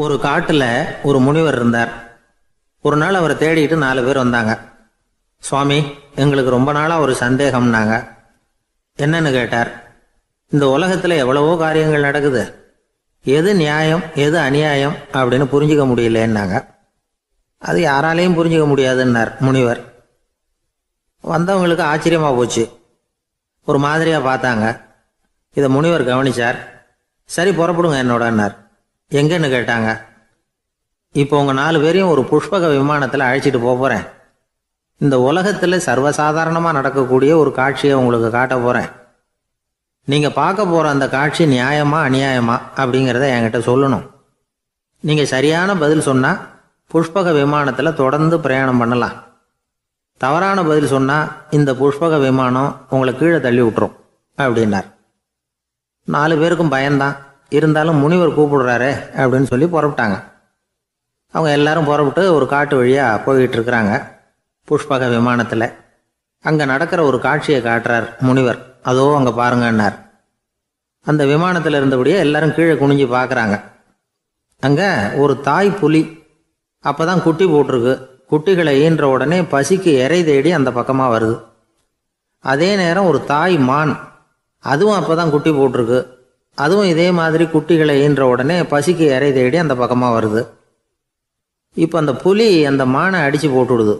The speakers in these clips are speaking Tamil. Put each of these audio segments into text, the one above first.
ஒரு காட்டுல ஒரு முனிவர் இருந்தார். ஒரு நாள் அவரை தேடிட்டு 4 பேர் வந்தாங்க. சுவாமி, எங்களுக்கு ரொம்ப நாளா ஒரு சந்தேகம்னாங்க. என்னன்னு கேட்டார். இந்த உலகத்துல எவ்வளவோ காரியங்கள் நடக்குது, எது நியாயம் எது அநியாயம் அப்படின்னு புரிஞ்சுக்க முடியலன்னாங்க. அது யாராலையும் புரிஞ்சுக்க முடியாதுன்னார் முனிவர். வந்தவங்களுக்கு ஆச்சரியமா போச்சு, ஒரு மாதிரியா பார்த்தாங்க. இதை முனிவர் கவனிச்சார். சரி, புறப்படுங்க என்னோடன்னார். எங்கன்னு கேட்டாங்க. இப்போ உங்க 4 பேரையும் ஒரு புஷ்பக விமானத்தில் அழைச்சிட்டு போறேன். இந்த உலகத்தில் சர்வசாதாரணமாக நடக்கக்கூடிய ஒரு காட்சியை உங்களுக்கு காட்ட போறேன். நீங்க பார்க்க போற அந்த காட்சி நியாயமா அநியாயமா அப்படிங்கிறத என்கிட்ட சொல்லணும். நீங்க சரியான பதில் சொன்னா புஷ்பக விமானத்தில் தொடர்ந்து பிரயாணம் பண்ணலாம். தவறான பதில் சொன்னா இந்த புஷ்பக விமானம் உங்களை கீழே தள்ளி விட்டுரும் அப்படின்னார். 4 பேருக்கும் பயம்தான். இருந்தாலும் முனிவர் கூப்பிடுறாரு அப்படின்னு சொல்லி புறப்பட்டாங்க. அவங்க எல்லாரும் புறப்பட்டு ஒரு காட்டு வழியாக போய்கிட்டு இருக்கிறாங்க புஷ்பக விமானத்தில். அங்கே நடக்கிற ஒரு காட்சியை காட்டுறார் முனிவர். அதோ அங்கே பாருங்கன்னார். அந்த விமானத்தில் இருந்தபடியே எல்லாரும் கீழே குனிஞ்சு பார்க்குறாங்க. அங்கே ஒரு தாய் புலி அப்போ தான் குட்டி போட்டிருக்கு. குட்டிகளை ஈன்ற உடனே பசிக்கு இறை தேடி அந்த பக்கமாக வருது. அதே நேரம் ஒரு தாய் மான், அதுவும் அப்போ தான் குட்டி போட்டிருக்கு. அதுவும் இதே மாதிரி குட்டிகளை ஈன்ற உடனே பசிக்கு இறை தேடி அந்த பக்கமாக வருது. இப்போ அந்த புலி அந்த மானை அடித்து போட்டுடுது.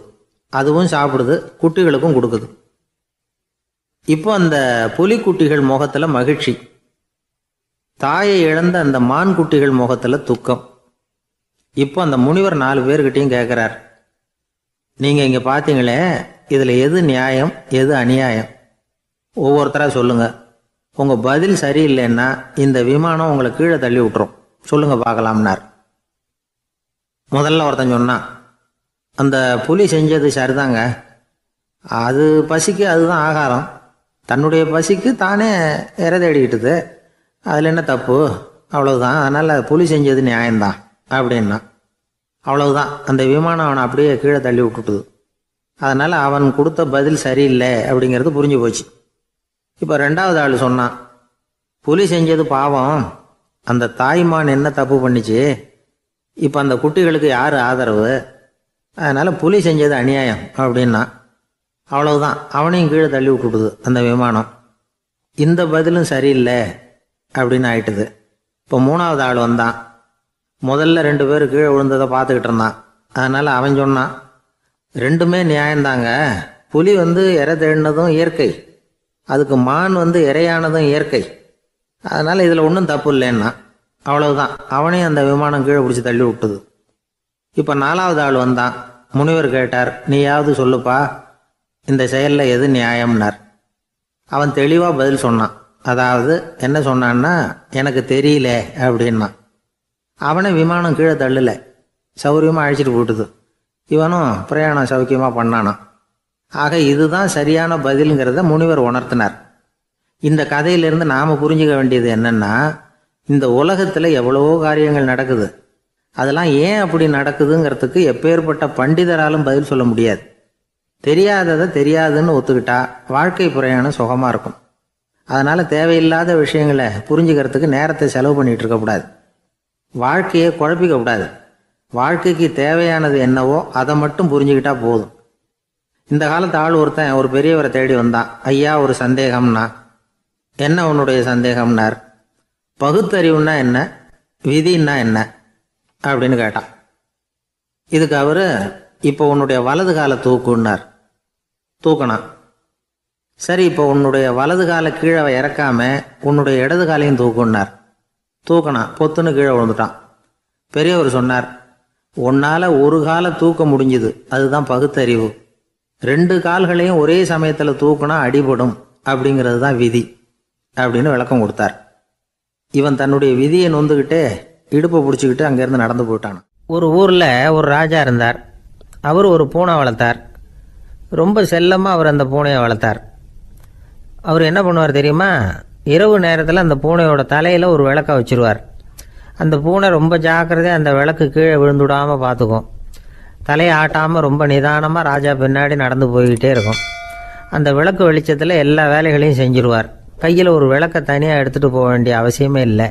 அதுவும் சாப்பிடுது, குட்டிகளுக்கும் கொடுக்குது. இப்போ அந்த புலிக்குட்டிகள் முகத்தில் மகிழ்ச்சி, தாயை இழந்த அந்த மான் குட்டிகள் முகத்தில் துக்கம். இப்போ அந்த முனிவர் 4 பேர்கிட்டையும் கேட்குறார், நீங்கள் இங்கே பார்த்தீங்களே, இதில் எது நியாயம் எது அநியாயம்? ஒவ்வொருத்தராக சொல்லுங்கள். உங்கள் பதில் சரியில்லைன்னா இந்த விமானம் உங்களை கீழே தள்ளி விட்டுரும். சொல்லுங்கள் பார்க்கலாம்னார். முதல்ல ஒருத்தன் சொன்னான், அந்த புலி செஞ்சது சரிதாங்க. அது பசிக்கு அதுதான் ஆகாரம். தன்னுடைய பசிக்கு தானே இறை தேடிக்கிட்டுது. அதில் என்ன தப்பு? அவ்வளவுதான். அதனால் புலி செஞ்சது நியாயம்தான் அப்படின்னா. அவ்வளவுதான், அந்த விமானம் அவனை அப்படியே கீழே தள்ளி விட்டுட்டுது. அதனால் அவன் கொடுத்த பதில் சரியில்லை அப்படிங்கிறது புரிஞ்சு போச்சு. இப்போ 2வது ஆள் சொன்னான், புலி செஞ்சது பாவம். அந்த தாய்மான் என்ன தப்பு பண்ணிச்சு? இப்போ அந்த குட்டிகளுக்கு யார் ஆதரவு? அதனால் புலி செஞ்சது அநியாயம் அப்படின்னா. அவ்வளவுதான், அவனையும் கீழே தள்ளி விட்டுடுது அந்த விமானம். இந்த பதிலும் சரியில்லை அப்படின்னு ஆயிட்டுது. இப்போ 3வது ஆள் வந்தான். முதல்ல 2 பேர் கீழே விழுந்ததை பார்த்துக்கிட்டு இருந்தான். அதனால் அவன் சொன்னான், ரெண்டுமே நியாயம்தாங்க. புலி இறை தேடினதும் இயற்கை, அதுக்கு மான் இறையானதும் இயற்கை. அதனால் இதில் ஒன்றும் தப்பு இல்லைன்னா. அவ்வளவுதான், அவனையும் அந்த விமானம் கீழே பிடிச்சி தள்ளி விட்டுது. இப்போ 4வது ஆள் வந்தான். முனிவர் கேட்டார், நீயாவது சொல்லுப்பா, இந்த செயலில் எது நியாயம்னார். அவன் தெளிவாக பதில் சொன்னான். அதாவது என்ன சொன்னான்னா, எனக்கு தெரியல அப்படின்னா. அவனை விமானம் கீழே தள்ளலை, சௌரியமாக அழைச்சிட்டு போட்டுது. இவனும் பிரயாணம் சௌக்கியமாக பண்ணானான். ஆக இதுதான் சரியான பதிலுங்கிறத முனிவர் உணர்த்தினார். இந்த கதையிலிருந்து நாம் புரிஞ்சுக்க வேண்டியது என்னன்னா, இந்த உலகத்தில் எவ்வளவோ காரியங்கள் நடக்குது. அதெல்லாம் ஏன் அப்படி நடக்குதுங்கிறதுக்கு எப்பேற்பட்ட பண்டிதராலும் பதில் சொல்ல முடியாது. தெரியாததை தெரியாதுன்னு ஒத்துக்கிட்டா வாழ்க்கை பிரயாணம் சுகமாக இருக்கும். அதனால் தேவையில்லாத விஷயங்களை புரிஞ்சுக்கிறதுக்கு நேரத்தை செலவு பண்ணிகிட்டு இருக்கக்கூடாது. வாழ்க்கையை குழப்பிக்க கூடாது. வாழ்க்கைக்கு தேவையானது என்னவோ அதை மட்டும் புரிஞ்சுக்கிட்டா போதும். இந்த காலத்து ஆள் ஒருத்தன் ஒரு பெரியவரை தேடி வந்தான். ஐயா, ஒரு சந்தேகம்னா. என்ன உன்னுடைய சந்தேகம்னார். பகுத்தறிவுன்னா என்ன, விதின்னா என்ன அப்படின்னு கேட்டான். இதுக்கு அவரு, இப்போ உன்னுடைய வலது காலை தூக்குன்னார். தூக்கினான். சரி, இப்போ உன்னுடைய வலது காலை கீழே இறக்காம உன்னுடைய இடது காலையும் தூக்குன்னார். தூக்கினான். பொத்துன்னு கீழே விழுந்துட்டான். பெரியவர் சொன்னார், உன்னால் ஒரு காலை தூக்க முடிஞ்சுது, அதுதான் பகுத்தறிவு. 2 கால்களையும் ஒரே சமயத்தில் தூக்குனா அடிபடும், அப்படிங்கிறது தான் விதி அப்படின்னு விளக்கம் கொடுத்தார். இவன் தன்னுடைய விதியை நொந்துக்கிட்டே இடுப்பை பிடிச்சிக்கிட்டு அங்கேருந்து நடந்து போயிட்டான். ஒரு ஊரில் ஒரு ராஜா இருந்தார். அவர் ஒரு பூனை வளர்த்தார். ரொம்ப செல்லமாக அவர் அந்த பூனையை வளர்த்தார். அவர் என்ன பண்ணுவார் தெரியுமா? இரவு நேரத்தில் அந்த பூனையோட தலையில் ஒரு விளக்கை வச்சுருவார். அந்த பூனை ரொம்ப ஜாக்கிரதையாக அந்த விளக்கு கீழே விழுந்துடாமல் பார்த்துக்கும். தலையை ஆட்டாமல் ரொம்ப நிதானமாக ராஜா பின்னாடி நடந்து போய்கிட்டே இருக்கும். அந்த விளக்கு வெளிச்சத்தில் எல்லா வேலைகளையும் செஞ்சிருவார். கையில் ஒரு விளக்கை தனியாக எடுத்துகிட்டு போக வேண்டிய அவசியமே இல்லை.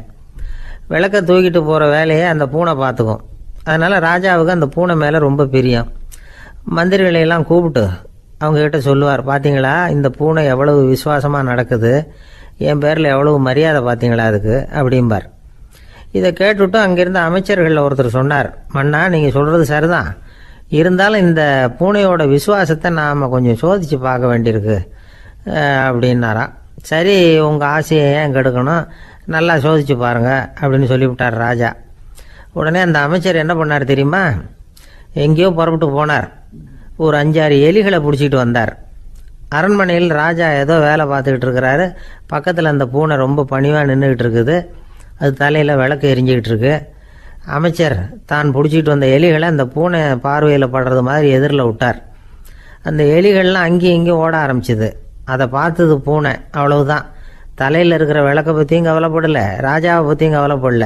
விளக்க தூக்கிட்டு போகிற வேலையை அந்த பூனை பார்த்துக்கும். அதனால் ராஜாவுக்கு அந்த பூனை மேலே ரொம்ப பிரியம். மந்திரிகளையெல்லாம் கூப்பிட்டு அவங்கக்கிட்ட சொல்லுவார், பார்த்தீங்களா இந்த பூனை எவ்வளவு விசுவாசமாக நடக்குது, என் பேரில் எவ்வளவு மரியாதை பார்த்தீங்களா அதுக்கு அப்படிம்பார். இதை கேட்டுவிட்டு அங்கேருந்து அமைச்சர்களில் ஒருத்தர் சொன்னார், மன்னா நீங்கள் சொல்கிறது சரிதான், இருந்தாலும் இந்த பூனையோட விசுவாசத்தை நாம் கொஞ்சம் சோதித்து பார்க்க வேண்டியிருக்கு அப்படின்னாராம். சரி, உங்கள் ஆசையை ஏன் கெடுக்கணும், நல்லா சோதிச்சு பாருங்க அப்படின்னு சொல்லிவிட்டார் ராஜா. உடனே அந்த அமைச்சர் என்ன பண்ணார் தெரியுமா, எங்கேயோ புறப்பட்டு போனார். ஒரு 5-6 எலிகளை பிடிச்சிட்டு வந்தார். அரண்மனையில் ராஜா ஏதோ வேலை பார்த்துக்கிட்டு இருக்கிறாரு. பக்கத்தில் அந்த பூனை ரொம்ப பணிவாக நின்றுக்கிட்டு இருக்குது. அது தலையில் விளக்கு எரிஞ்சிக்கிட்டு இருக்கு. அமைச்சர் தான் பிடிச்சிட்டு வந்த எலிகளை அந்த பூனை பார்வையில் படுறது மாதிரி எதிரில் விட்டார். அந்த எலிகள்லாம் அங்கேயும் இங்கேயும் ஓட ஆரம்பிச்சிது. அதை பார்த்தது பூனை, அவ்வளவுதான். தலையில் இருக்கிற விளக்கை பற்றியும் கவலைப்படலை, ராஜாவை பற்றியும் கவலைப்படல.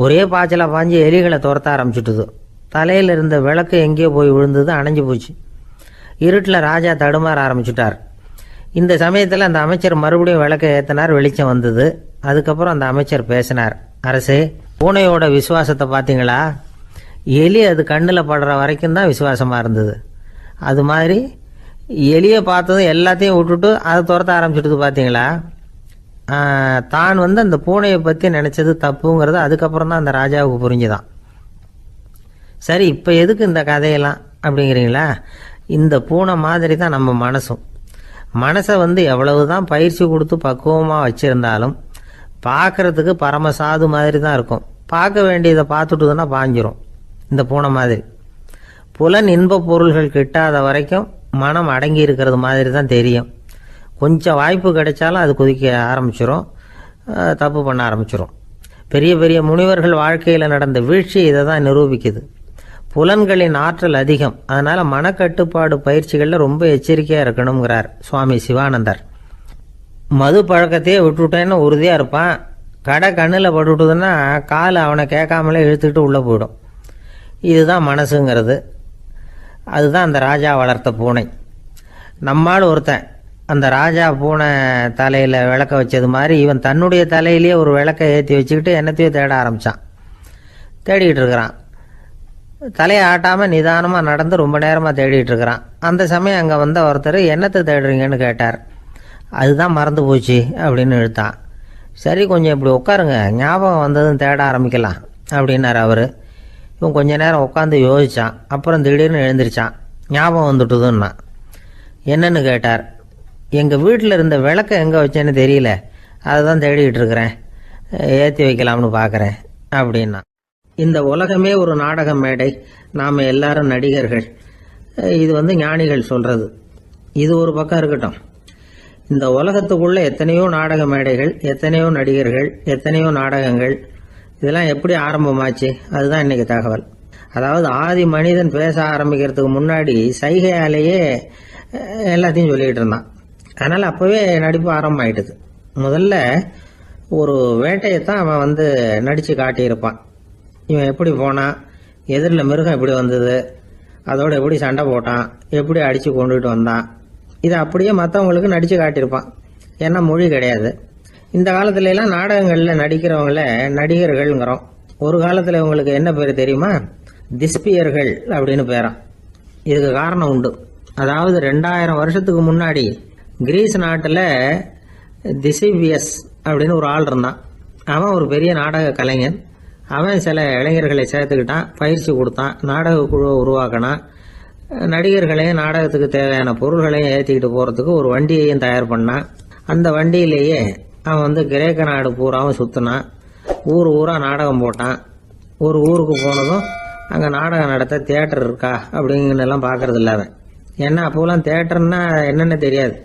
ஒரே பாய்ச்சலாக பாஞ்சு எலிகளை துரத்த ஆரம்பிச்சுட்டுது. தலையில் இருந்த விளக்கு எங்கேயோ போய் விழுந்தது, அணைஞ்சு போச்சு. இருட்டில் ராஜா தடுமாற ஆரம்பிச்சுட்டார். இந்த சமயத்தில் அந்த அமைச்சர் மறுபடியும் விளக்கை ஏற்றினார். வெளிச்சம் வந்தது. அதுக்கப்புறம் அந்த அமைச்சர் பேசினார், அரசே, பூனையோட விசுவாசத்தை பார்த்தீங்களா? எலி அது கண்ணில் படுற வரைக்கும் தான் விசுவாசமாக இருந்தது. அது மாதிரி எலியை பார்த்ததும் எல்லாத்தையும் விட்டுட்டு அதை துரத்த ஆரம்பிச்சுட்டு பார்த்தீங்களா? தான் அந்த பூனையை பற்றி நினச்சது தப்புங்கிறது அதுக்கப்புறம் தான் அந்த ராஜாவுக்கு புரிஞ்சுதான். சரி, இப்போ எதுக்கு இந்த கதையெல்லாம் அப்படிங்கிறீங்களா? இந்த பூனை மாதிரி தான் நம்ம மனசும். மனசை எவ்வளவு தான் பயிற்சி கொடுத்து பக்குவமாக வச்சுருந்தாலும் பார்க்குறதுக்கு பரமசாது மாதிரி தான் இருக்கும். பார்க்க வேண்டியதை பார்த்துட்டுதுன்னா பாஞ்சிரும். இந்த பூனை மாதிரி புலன் இன்ப பொருள்கள் கிட்டாத வரைக்கும் மனம் அடங்கி இருக்கிறது மாதிரி தான் தெரியும். கொஞ்சம் வாய்ப்பு கிடைச்சாலும் அது குதிக்க ஆரம்பிச்சிடும், தப்பு பண்ண ஆரம்பிச்சிடும். பெரிய பெரிய முனிவர்கள் வாழ்க்கையில் நடந்த வீழ்ச்சி இதை தான் நிரூபிக்குது. புலன்களின் ஆற்றல் அதிகம், அதனால் மனக்கட்டுப்பாடு பயிற்சிகளில் ரொம்ப எச்சரிக்கையாக இருக்கணுங்கிறார் சுவாமி சிவானந்தர். மது பழக்கத்தையே விட்டுவிட்டேன்னு உறுதியாக இருப்பான். கடை கண்ணில் பட்டுவிட்டதுன்னா கால் அவனை கேட்காமலே இழுத்துக்கிட்டு உள்ளே போயிடும். இதுதான் மனசுங்கிறது. அதுதான் அந்த ராஜா வளர்த்த பூனை. நம்மால் ஒருத்தன் அந்த ராஜா பூனை தலையில் விளக்க வச்சது மாதிரி இவன் தன்னுடைய தலையிலேயே ஒரு விளக்கை ஏற்றி வச்சுக்கிட்டு என்னத்தையோ தேட ஆரம்பித்தான். தேடிக்கிட்டு இருக்கிறான். தலையை ஆட்டாமல் நிதானமாக நடந்து ரொம்ப நேரமாக தேடிட்டு இருக்கிறான். அந்த சமயம் அங்கே வந்த ஒருத்தர், என்னத்தை தேடுறீங்கன்னு கேட்டார். அதுதான் மறந்து போச்சு அப்படின்னு இழுத்தான். சரி, கொஞ்சம் இப்படி உட்காருங்க, ஞாபகம் வந்ததும் தேட ஆரம்பிக்கலாம் அப்படின்னார் அவர். இவன் கொஞ்ச நேரம் உட்காந்து யோசித்தான். அப்புறம் திடீர்னு எழுந்திரிச்சான். ஞாபகம் வந்துட்டுதுன்னா. என்னன்னு கேட்டார். எங்கள் வீட்டில் இருந்த விளக்கை எங்கே வச்சேன்னு தெரியல, அதை தான் தேடிக்கிட்டு இருக்கிறேன், ஏற்றி வைக்கலாம்னு பார்க்குறேன் அப்படின்னா. இந்த உலகமே ஒரு நாடக மேடை, நாம் எல்லாரும் நடிகர்கள். இது ஞானிகள் சொல்கிறது. இது ஒரு பக்கம் இருக்கட்டும். இந்த உலகத்துக்குள்ளே எத்தனையோ நாடக மேடைகள், எத்தனையோ நடிகர்கள், எத்தனையோ நாடகங்கள், இதெல்லாம் எப்படி ஆரம்பமாச்சு? அதுதான் இன்றைக்கி தகவல். அதாவது ஆதி மனிதன் பேச ஆரம்பிக்கிறதுக்கு முன்னாடி சைகையாலேயே எல்லாத்தையும் சொல்லிக்கிட்டு இருந்தான். அதனால் அப்போவே நடிப்பு ஆரம்பமாயிட்டுது. முதல்ல ஒரு வேட்டையைத்தான் அவன் நடித்து காட்டியிருப்பான். இவன் எப்படி போனான், எதிரில் மிருகம் எப்படி வந்தது, அதோட எப்படி சண்டை போட்டான், எப்படி அடித்து கொண்டுகிட்டு வந்தான், இதை அப்படியே மற்றவங்களுக்கு நடித்து காட்டியிருப்பான். ஏன்னா மொழி கிடையாது. இந்த காலத்துலலாம் நாடகங்களில் நடிக்கிறவங்கள நடிகர்கள்ங்கிறோம். ஒரு காலத்தில் இவங்களுக்கு என்ன பேர் தெரியுமா? திஸ்பியர்கள் அப்படின்னு பேரான். இதுக்கு காரணம் உண்டு. அதாவது 2000 வருஷத்துக்கு முன்னாடி கிரீஸ் நாட்டில் திசிபியஸ் அப்படின்னு ஒரு ஆள் இருந்தான். அவன் ஒரு பெரிய நாடக கலைஞன். அவன் சில இளைஞர்களை சேர்த்துக்கிட்டான், பயிற்சி கொடுத்தான், நாடக குழுவை உருவாக்கினான். நடிகர்களையும் நாடகத்துக்கு தேவையான பொருள்களையும் ஏற்றிக்கிட்டு போகிறதுக்கு ஒரு வண்டியையும் தயார் பண்ணான். அந்த வண்டியிலேயே அவன் கிரேக்க நாடு பூராவும் சுற்றினான். ஊர் ஊராக நாடகம் போட்டான். ஒரு ஊருக்கு போனதும் அங்கே நாடகம் நடத்த தியேட்டர் இருக்கா அப்படிங்கன்னெல்லாம் பார்க்கறது இல்லை அவன். ஏன்னா அப்போலாம் தியேட்டர்னா என்னென்ன தெரியாது.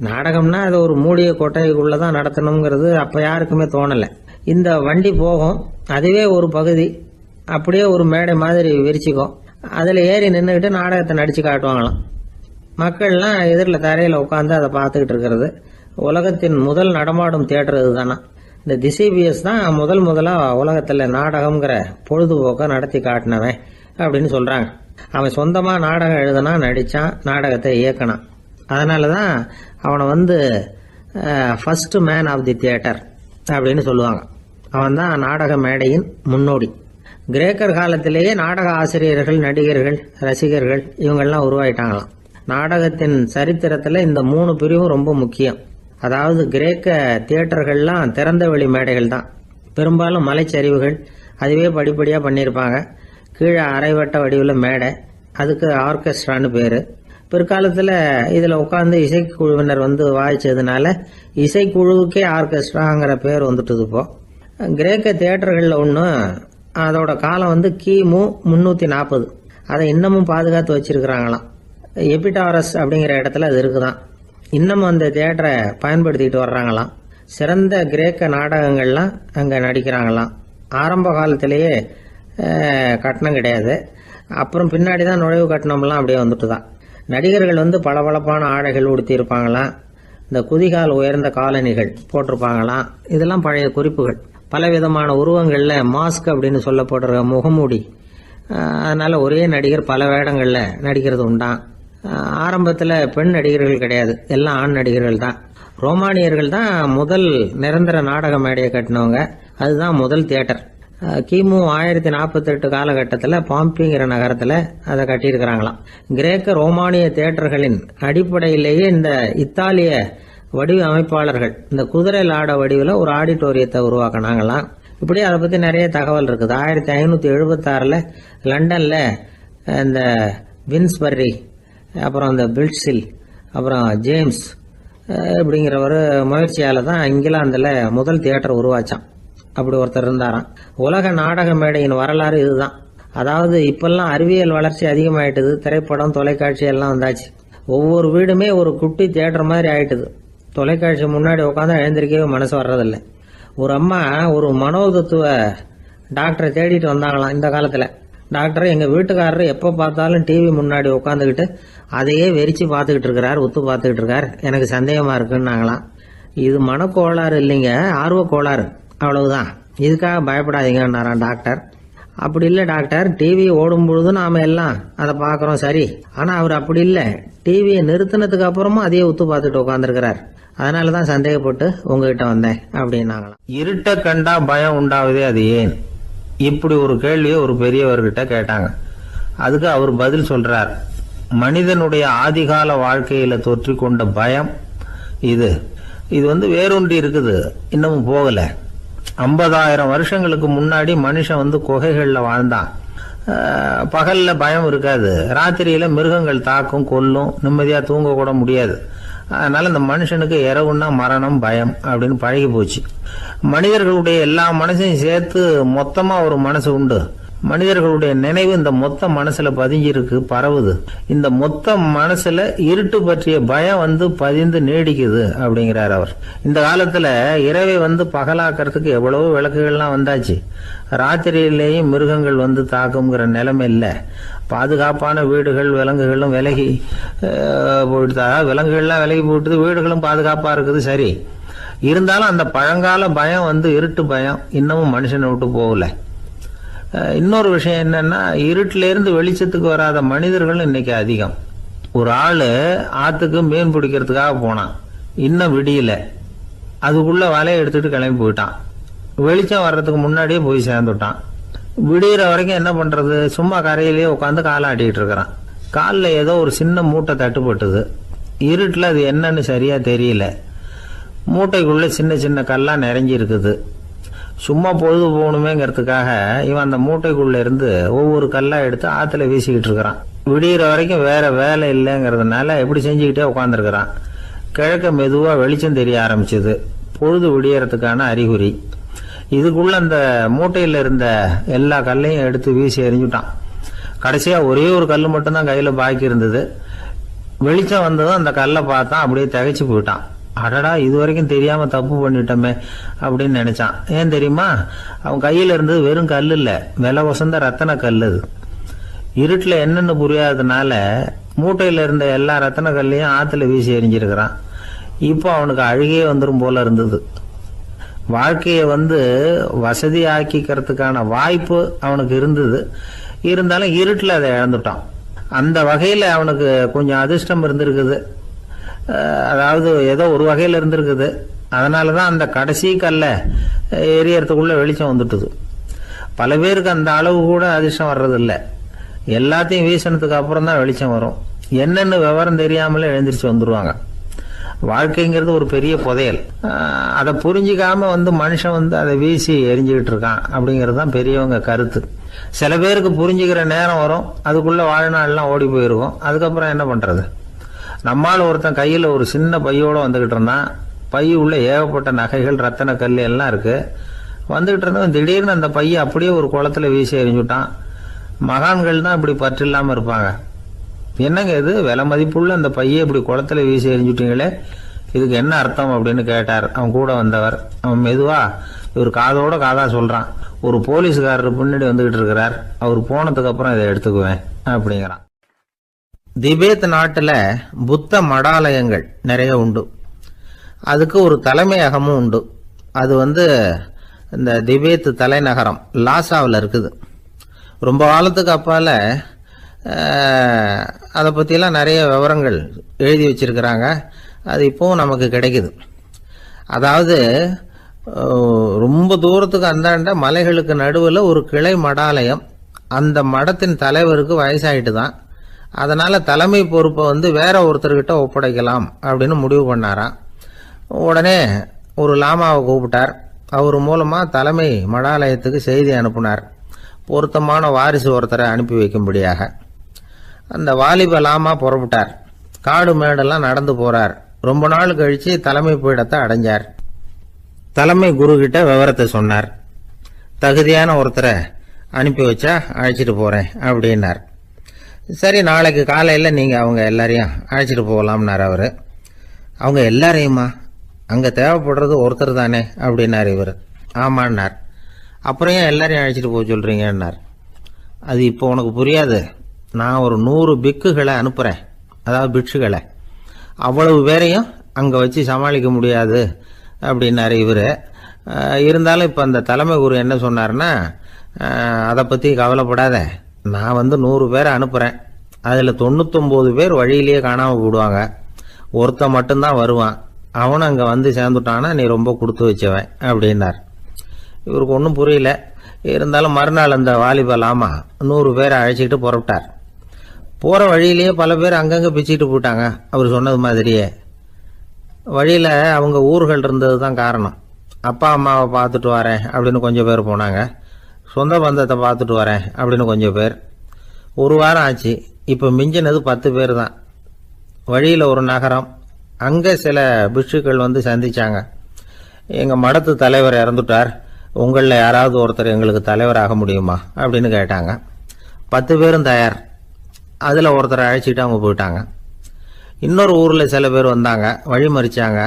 நாடகம்னா அது ஒரு மூடிய கொட்டைக்குள்ளே தான் நடத்தணுங்கிறது அப்போ யாருக்குமே தோணலை. இந்த வண்டி போகும், அதுவே ஒரு பகுதி, அப்படியே ஒரு மேடை மாதிரி விரிச்சிக்கும். அதில் ஏறி நின்றுக்கிட்டு நாடகத்தை நடித்து காட்டுவாங்களாம். மக்கள்லாம் எதிரில் தரையில் உட்காந்து அதை பார்த்துக்கிட்டு இருக்கிறது. உலகத்தின் முதல் நடமாடும் தியேட்டர் இதுதானா. இந்த திசிபியஸ் தான் முதலாக உலகத்தில் நாடகம்ங்கிற பொழுதுபோக்கை நடத்தி காட்டினவன் அப்படின்னு சொல்கிறாங்க. அவன் சொந்தமாக நாடகம் எழுதுனா, நடித்தான், நாடகத்தை இயக்கினான். அதனால தான் அவனை first man of the theatre அப்படின்னு சொல்லுவாங்க. அவன் தான் நாடக மேடையின் முன்னோடி. கிரேக்கர் காலத்திலேயே நாடக ஆசிரியர்கள், நடிகர்கள், ரசிகர்கள் இவங்கெல்லாம் உருவாயிட்டாங்களாம். நாடகத்தின் சரித்திரத்தில் இந்த 3 பிரிவும் ரொம்ப முக்கியம். அதாவது கிரேக்க தியேட்டர்கள்லாம் திறந்த வெளி மேடைகள் தான். பெரும்பாலும் மலைச்சரிவுகள், அதுவே படிப்படியாக பண்ணியிருப்பாங்க. கீழே அரைவட்ட வடிவில் மேடை, அதுக்கு ஆர்கெஸ்ட்ரான்னு பேர். பிற்காலத்தில் இதில் உட்காந்து இசைக்குழுவினர் வாய்ச்சதுனால இசைக்குழுவுக்கே ஆர்கெஸ்ட்ராங்கிற பேர் வந்துட்டுது. இப்போ கிரேக்க தியேட்டர்களில் ஒன்று, அதோட காலம் கிமு 340. அதை இன்னமும் பாதுகாத்து வச்சிருக்கிறாங்களாம். எபிடாரஸ் அப்படிங்கிற இடத்துல அது இருக்குதான். இன்னமும் அந்த தியேட்டரை பயன்படுத்திக்கிட்டு வர்றாங்களாம். சிறந்த கிரேக்க நாடகங்கள்லாம் அங்கே நடிக்கிறாங்களாம். ஆரம்ப காலத்திலேயே கட்டணம் கிடையாது. அப்புறம் பின்னாடி தான் நுழைவு கட்டணம்லாம் அப்படியே வந்துட்டு தான். நடிகர்கள் பளபளப்பான ஆடைகள் உடுத்தியிருப்பாங்களாம். இந்த குதிகால் உயர்ந்த காலணிகள் போட்டிருப்பாங்களாம். இதெல்லாம் பழைய குறிப்புகள். பலவிதமான உருவங்களில் மாஸ்க் அப்படின்னு சொல்லப்படுற முகமூடி. அதனால் ஒரே நடிகர் பல வேடங்களில் நடிக்கிறது உண்டான். ஆரம்பத்தில் பெண் நடிகர்கள் கிடையாது, எல்லாம் ஆண் நடிகர்கள் தான். ரோமானியர்கள் தான் முதல் நிரந்தர நாடக மேடையை கட்டினவங்க. அதுதான் முதல் தியேட்டர். கிமு 1048 காலகட்டத்தில் பாம்பிங்கிற நகரத்தில் அதை கட்டியிருக்கிறாங்களாம். கிரேக்க ரோமானிய தியேட்டர்களின் அடிப்படையிலேயே இந்த இத்தாலிய வடிவ அமைப்பாளர்கள் இந்த குதிரை லாட வடிவில் ஒரு ஆடிட்டோரியத்தை உருவாக்கினாங்களாம். இப்படி அதை பற்றி நிறைய தகவல் இருக்குது. 1576 லண்டனில் இந்த வின்ஸ்பர்ரி, அப்புறம் இந்த பில்ட்ஸில், அப்புறம் ஜேம்ஸ் இப்படிங்கிற ஒரு முயற்சியால் தான் இங்கிலாந்தில் முதல் தியேட்டர் உருவாச்சான். அப்படி ஒருத்தர் இருந்தாராம். உலக நாடக மேடையின் வரலாறு இதுதான். அதாவது இப்பெல்லாம் அறிவியல் வளர்ச்சி அதிகமாயிட்டுது. திரைப்படம், தொலைக்காட்சி எல்லாம் வந்தாச்சு. ஒவ்வொரு வீடுமே ஒரு குட்டி தியேட்டர் மாதிரி ஆயிட்டுது. தொலைக்காட்சி முன்னாடி உட்காந்து எழுந்திருக்கவே மனசு வர்றதில்லை. ஒரு அம்மா ஒரு மனோதத்துவ டாக்டரை தேடிட்டு வந்தாங்களாம் இந்த காலத்தில். டாக்டர், எங்கள் வீட்டுக்காரர் எப்போ பார்த்தாலும் டிவி முன்னாடி உட்காந்துக்கிட்டு அதையே வெறிச்சு பார்த்துக்கிட்டு இருக்கிறார், உத்து பார்த்துக்கிட்டு இருக்கார், எனக்கு சந்தேகமாக இருக்குன்னாங்களாம். இது மனக்கோளாறு இல்லைங்க, ஆர்வ கோளாறு, அவ்வளவுதான், இதுக்காக பயப்படாதீங்கன்னாராம் டாக்டர். அப்படி இல்லை டாக்டர், டிவி ஓடும் பொழுது நாம எல்லாம் அதை பார்க்குறோம் சரி, ஆனால் அவர் அப்படி இல்லை, டிவியை நிறுத்தினதுக்கு அப்புறமும் அதையே உத்து பார்த்துட்டு உட்காந்துருக்கிறார், அதனால தான் சந்தேகப்பட்டு உங்ககிட்ட வந்தேன் அப்படின்னாங்களாம். இருட்ட கண்டா பயம் உண்டாவதே அது ஏன்? இப்படி ஒரு கேள்வியை ஒரு பெரியவர்கிட்ட கேட்டாங்க. அதுக்கு அவர் பதில் சொல்றார். மனிதனுடைய ஆதிகால வாழ்க்கையில தொற்றி கொண்ட பயம் இது வேரூன்றி இருக்குது, இன்னமும் போகல. 50,000 வருஷங்களுக்கு முன்னாடி மனுஷன் குகைகள்ல வாழ்ந்தான். பகல்ல பயம் இருக்காது, ராத்திரியில மிருகங்கள் தாக்கும், கொல்லும், நிம்மதியா தூங்க கூட முடியாது. அதனால இந்த மனுஷனுக்கு இரவுன்னா மரணம், பயம் அப்படின்னு பழகி போச்சு. மனிதர்களுடைய எல்லா மனசையும் சேர்த்து மொத்தமா ஒரு மனசு உண்டு. மனிதர்களுடைய நினைவு இந்த மொத்த மனசுல பதிஞ்சிருக்கு, பரவுது. இந்த மொத்த மனசுல இருட்டு பற்றிய பயம் பதிந்து நீடிக்குது அப்படிங்கிறார் அவர். இந்த காலத்துல இரவை பகலாக்கிறதுக்கு எவ்வளவோ விளக்குகள்லாம் வந்தாச்சு. ராத்திரியிலேயும் மிருகங்கள் தாக்குங்கிற நிலைமை இல்லை. பாதுகாப்பான வீடுகள், விலங்குகளும் விலகி போயிடுதா, விலங்குகள்லாம் விலகி போயிடுது, வீடுகளும் பாதுகாப்பா இருக்குது. சரி, இருந்தாலும் அந்த பழங்கால பயம் இருட்டு பயம் இன்னமும் மனுஷனை விட்டு போகல. இன்னொரு விஷயம் என்னன்னா, இருட்டில இருந்து வெளிச்சத்துக்கு வராத மனிதர்கள் இன்னைக்கு அதிகம். ஒரு ஆளு ஆத்துக்கு மீன் பிடிக்கிறதுக்காக போனான், இன்னும் விடியல, அதுக்குள்ள வலையை எடுத்துட்டு கிளம்பி போயிட்டான். வெளிச்சம் வர்றதுக்கு முன்னாடியே போய் சேர்ந்துட்டான். விடிகிற வரைக்கும் என்ன பண்றது, சும்மா கரையிலேயே உட்காந்து காலாட்டிட்டு இருக்கிறான். காலில் ஏதோ ஒரு சின்ன மூட்டை தட்டுப்பட்டுது. இருட்டில் அது என்னன்னு சரியா தெரியல. மூட்டைக்குள்ள சின்ன சின்ன கல்லா நிறைஞ்சி இருக்குது. சும்மா பொழுது போகணுமேங்கிறதுக்காக இவன் அந்த மூட்டைக்குள்ள இருந்து ஒவ்வொரு கல்லா எடுத்து ஆத்துல வீசிக்கிட்டு இருக்கிறான். விடிகிற வரைக்கும் வேற வேலை இல்லைங்கிறதுனால எப்படி செஞ்சுக்கிட்டே உட்காந்துருக்கிறான். கிழக்க மெதுவா வெளிச்சம் தெரிய ஆரம்பிச்சது. பொழுது விடியறதுக்கான அறிகுறி. இதுக்குள்ள அந்த மூட்டையில இருந்த எல்லா கல்லையும் எடுத்து வீசி எறிஞ்சுட்டான். கடைசியா ஒரே ஒரு கல் மட்டும்தான் கையில பாக்கி இருந்தது. வெளிச்சம் வந்ததும் அந்த கல்லை பார்த்தான், அப்படியே திகைச்சு போயிட்டான். அடடா, இது வரைக்கும் தெரியாம தப்பு பண்ணிட்டோமே அப்படின்னு நினைச்சான். ஏன் தெரியுமா, அவன் கையில இருந்தது வெறும் கல் இல்ல, விலை வசந்த ரத்தன கல். அது இருட்டுல என்னன்னு புரியாததுனால மூட்டையில இருந்த எல்லா ரத்தன கல்லையும் ஆத்துல வீசி எறிஞ்சிருக்கிறான். இப்போ அவனுக்கு அழுகே வந்துடும் போல இருந்தது. வாழ்க்கையை வசதி ஆக்கிக்கிறதுக்கான வாய்ப்பு அவனுக்கு இருந்தது, இருந்தாலும் இருட்டில் அதை இழந்துட்டான். அந்த வகையில் அவனுக்கு கொஞ்சம் அதிர்ஷ்டம் இருந்திருக்குது. அதாவது ஏதோ ஒரு வகையில் இருந்திருக்குது. அதனால தான் அந்த கடைசி கல்லை எரியறதுக்குள்ள வெளிச்சம் வந்துட்டுது. பல பேருக்கு அந்த அளவு கூட அதிர்ஷ்டம் வர்றதில்லை. எல்லாத்தையும் வீசினதுக்கு அப்புறம் தான் வெளிச்சம் வரும். என்னென்னு விவரம் தெரியாமலே எழுந்திரிச்சு வந்துடுவாங்க. வாழ்க்கைங்கிறது ஒரு பெரிய புதையல். அதை புரிஞ்சிக்காம மனுஷன் அதை வீசி எரிஞ்சுக்கிட்டு இருக்கான் அப்படிங்கிறது தான் பெரியவங்க கருத்து. சில பேருக்கு புரிஞ்சுக்கிற நேரம் வரும், அதுக்குள்ள வாழ்நாள்லாம் ஓடி போயிருக்கும். அதுக்கப்புறம் என்ன பண்றது? நம்மால் ஒருத்தன் கையில் ஒரு சின்ன பையோட வந்துகிட்டு இருந்தான். பை உள்ள ஏகப்பட்ட நகைகள், ரத்தன கல் எல்லாம் இருக்கு. வந்துகிட்டு இருந்தவன் திடீர்னு அந்த பையை அப்படியே ஒரு குளத்துல வீசி எறிஞ்சுட்டான். மகான்கள் தான் இப்படி பற்று இல்லாம இருப்பாங்க. என்னங்க இது, விலை மதிப்புள்ள அந்த பையை இப்படி குளத்துல வீசி எறிஞ்சுட்டீங்களே, இதுக்கு என்ன அர்த்தம் அப்படின்னு கேட்டார் அவன் கூட வந்தவர். அவன் மெதுவா இவர் காதோட காதா சொல்றான், ஒரு போலீஸ்காரர் பின்னாடி வந்துகிட்டு இருக்கிறார், அவர் போனதுக்கு அப்புறம் இதை எடுத்துக்குவேன் அப்படிங்கிறான். திபேத் நாட்டுல புத்த மடாலயங்கள் நிறைய உண்டு. அதுக்கு ஒரு தலைமையகமும் உண்டு. அது இந்த திபேத் தலைநகரம் லாசாவில் இருக்குது. ரொம்ப காலத்துக்கு அப்பால அதை பற்றிலாம் நிறைய விவரங்கள் எழுதி வச்சிருக்கிறாங்க. அது இப்போவும் நமக்கு கிடைக்குது. அதாவது ரொம்ப தூரத்துக்கு அந்தாண்ட மலைகளுக்கு நடுவில் ஒரு கிளை மடாலயம். அந்த மடத்தின் தலைவருக்கு வயசாயிட்டு தான். அதனால தலைமை பொறுப்பை வேற ஒருத்தர்கிட்ட ஒப்படைக்கலாம் அப்படின்னு முடிவு பண்ணாராம். உடனே ஒரு லாமாவை கூப்பிட்டார். அவர் மூலமா தலைமை மடாலயத்துக்கு செய்தி அனுப்புனார், பொருத்தமான வாரிசு ஒருத்தரை அனுப்பி வைக்கும்படியாக. அந்த வாலிப லாமா புறப்பட்டார். காடு மேடெல்லாம் நடந்து போறார். ரொம்ப நாள் கழிச்சு தலைமை பீடத்தை அடைஞ்சார். தலைமை குரு கிட்ட விவரத்தை சொன்னார். தகுதியான ஒருத்தரை அனுப்பி வச்சா அழைச்சிட்டு போறேன் அப்படின்னார். சரி, நாளைக்கு காலையில் நீங்கள் அவங்க எல்லாரையும் அழைச்சிட்டு போகலாம்னார் அவர். அவங்க எல்லாரையுமா? அங்கே தேவைப்படுறது ஒருத்தர் தானே அப்படின்னார் இவர். ஆமான்னார். அப்புறம் ஏன் எல்லாரையும் அழைச்சிட்டு போக சொல்கிறீங்கன்னார். அது இப்போ உனக்கு புரியாது. நான் ஒரு 100 பிக்குகளை அனுப்புகிறேன், அதாவது பிட்சுகளை. அவ்வளவு பேரையும் அங்கே வச்சு சமாளிக்க முடியாது அப்படின்னாரு இவர். இருந்தாலும் இப்போ அந்த தலைமை குரு என்ன சொன்னார்னா, அதை பற்றி கவலைப்படாத, நான் 100 பேரை அனுப்புகிறேன். அதில் 99 பேர் வழியிலேயே காணாமல் போடுவாங்க, ஒருத்தன் மட்டும்தான் வருவான். அவனும் அங்கே சேர்ந்துட்டானா நீ ரொம்ப கொடுத்து வச்சவன் அப்படின்னார். இவருக்கு ஒன்றும் புரியல. இருந்தாலும் மறுநாள் அந்த வாலிப லாமா 100 பேரை அழைச்சிக்கிட்டு புறப்பட்டார். போகிற வழியிலேயே பல பேர் அங்கங்கே பிச்சுக்கிட்டு போயிட்டாங்க. அவர் சொன்னது மாதிரியே. வழியில் அவங்க ஊர்கள் இருந்தது தான் காரணம். அப்பா அம்மாவை பார்த்துட்டு வரேன் அப்படின்னு கொஞ்சம் பேர் போனாங்க. சொந்த பந்தத்தை பார்த்துட்டு வரேன் அப்படின்னு கொஞ்சம் பேர். ஒரு வாரம் ஆச்சு. இப்போ மிஞ்சினது 10 பேர் தான். வழியில் ஒரு நகரம். அங்கே சில பிட்சுக்கள் சந்திச்சாங்க. எங்கள் மடத்து தலைவர் இறந்துட்டார், உங்களில் யாராவது ஒருத்தர் எங்களுக்கு தலைவராக முடியுமா அப்படின்னு கேட்டாங்க. 10 பேரும் தயார். அதில் ஒருத்தரை அழைச்சிட்டு அவங்க போயிட்டாங்க. இன்னொரு ஊரில் சில பேர் வந்தாங்க, வழி மறிச்சாங்க.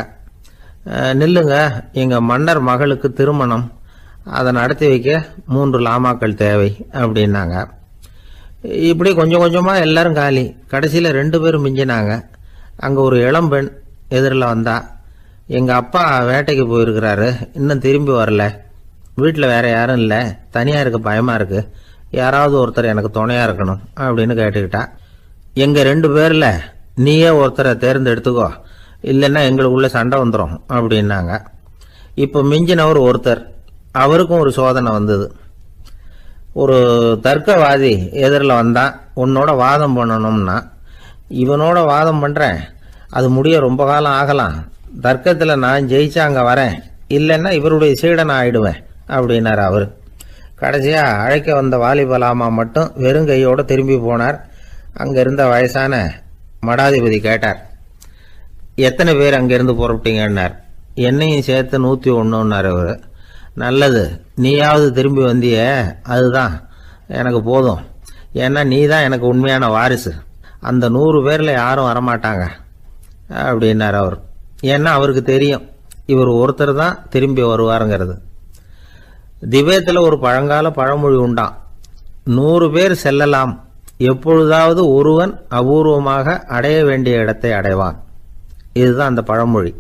நில்லுங்க, எங்கள் மன்னர் மகளுக்கு திருமணம், அதை நடத்தி வைக்க 3 லாமாக்கள் தேவை அப்படின்னாங்க. இப்படி கொஞ்சம் கொஞ்சமாக எல்லாரும் காலி. கடைசியில் 2 பேரும் மிஞ்சினாங்க. அங்கே ஒரு இளம்பெண் எதிரில் வந்தா, எங்கள் அப்பா வேட்டைக்கு போயிருக்கிறாரு, இன்னும் திரும்பி வரல, வீட்டில் வேற யாரும் இல்லை, தனியாக இருக்க பயமாக இருக்கு, யாராவது ஒருத்தர் எனக்கு துணையாக இருக்கணும் அப்படின்னு கேட்டுக்கிட்டா. எங்கள் 2 பேரில் நீயே ஒருத்தரை தேர்ந்தெடுத்துக்கோ, இல்லைன்னா எங்களுக்குள்ள சண்டை வந்துடும் அப்படின்னாங்க. இப்போ மிஞ்சினவர் ஒருத்தர். அவருக்கும் ஒரு சோதனை வந்தது. ஒரு தர்க்கவாதி எதிரில் வந்தான். உன்னோட வாதம் பண்ணணும்னா. இவனோட வாதம் பண்ணுறேன், அது முடிய ரொம்ப காலம் ஆகலாம், தர்க்கத்தில் நான் ஜெயிச்சா அங்கே வரேன், இல்லைன்னா இவருடைய சீடனை ஆயிடுவேன் அப்படின்னார் அவர். கடைசியாக அழைக்க வந்த வாலிபலாமா மட்டும் வெறும் கையோடு திரும்பி போனார். அங்கே இருந்த வயசான மடாதிபதி கேட்டார், எத்தனை பேர் அங்கேருந்து புறப்பட்டீங்கன்னார். என்னையும் சேர்த்து 101ன்னார் அவர். நல்லது, நீயாவது திரும்பி வந்திய, அதுதான் எனக்கு போதும். ஏன்னா நீ தான் எனக்கு உண்மையான வாரிசு. அந்த 100 பேரில் யாரும் வரமாட்டாங்க அப்படின்னார் அவர். ஏன்னா அவருக்கு தெரியும் இவர் ஒருத்தர் தான் திரும்பி வருவாருங்கிறது. திபேத்தில் ஒரு பழங்கால பழமொழி உண்டாம், 100 பேர் செல்லலாம், எப்பொழுதாவது ஒருவன் அபூர்வமாக அடைய வேண்டிய இடத்தை அடைவான். இதுதான் அந்த பழமொழி.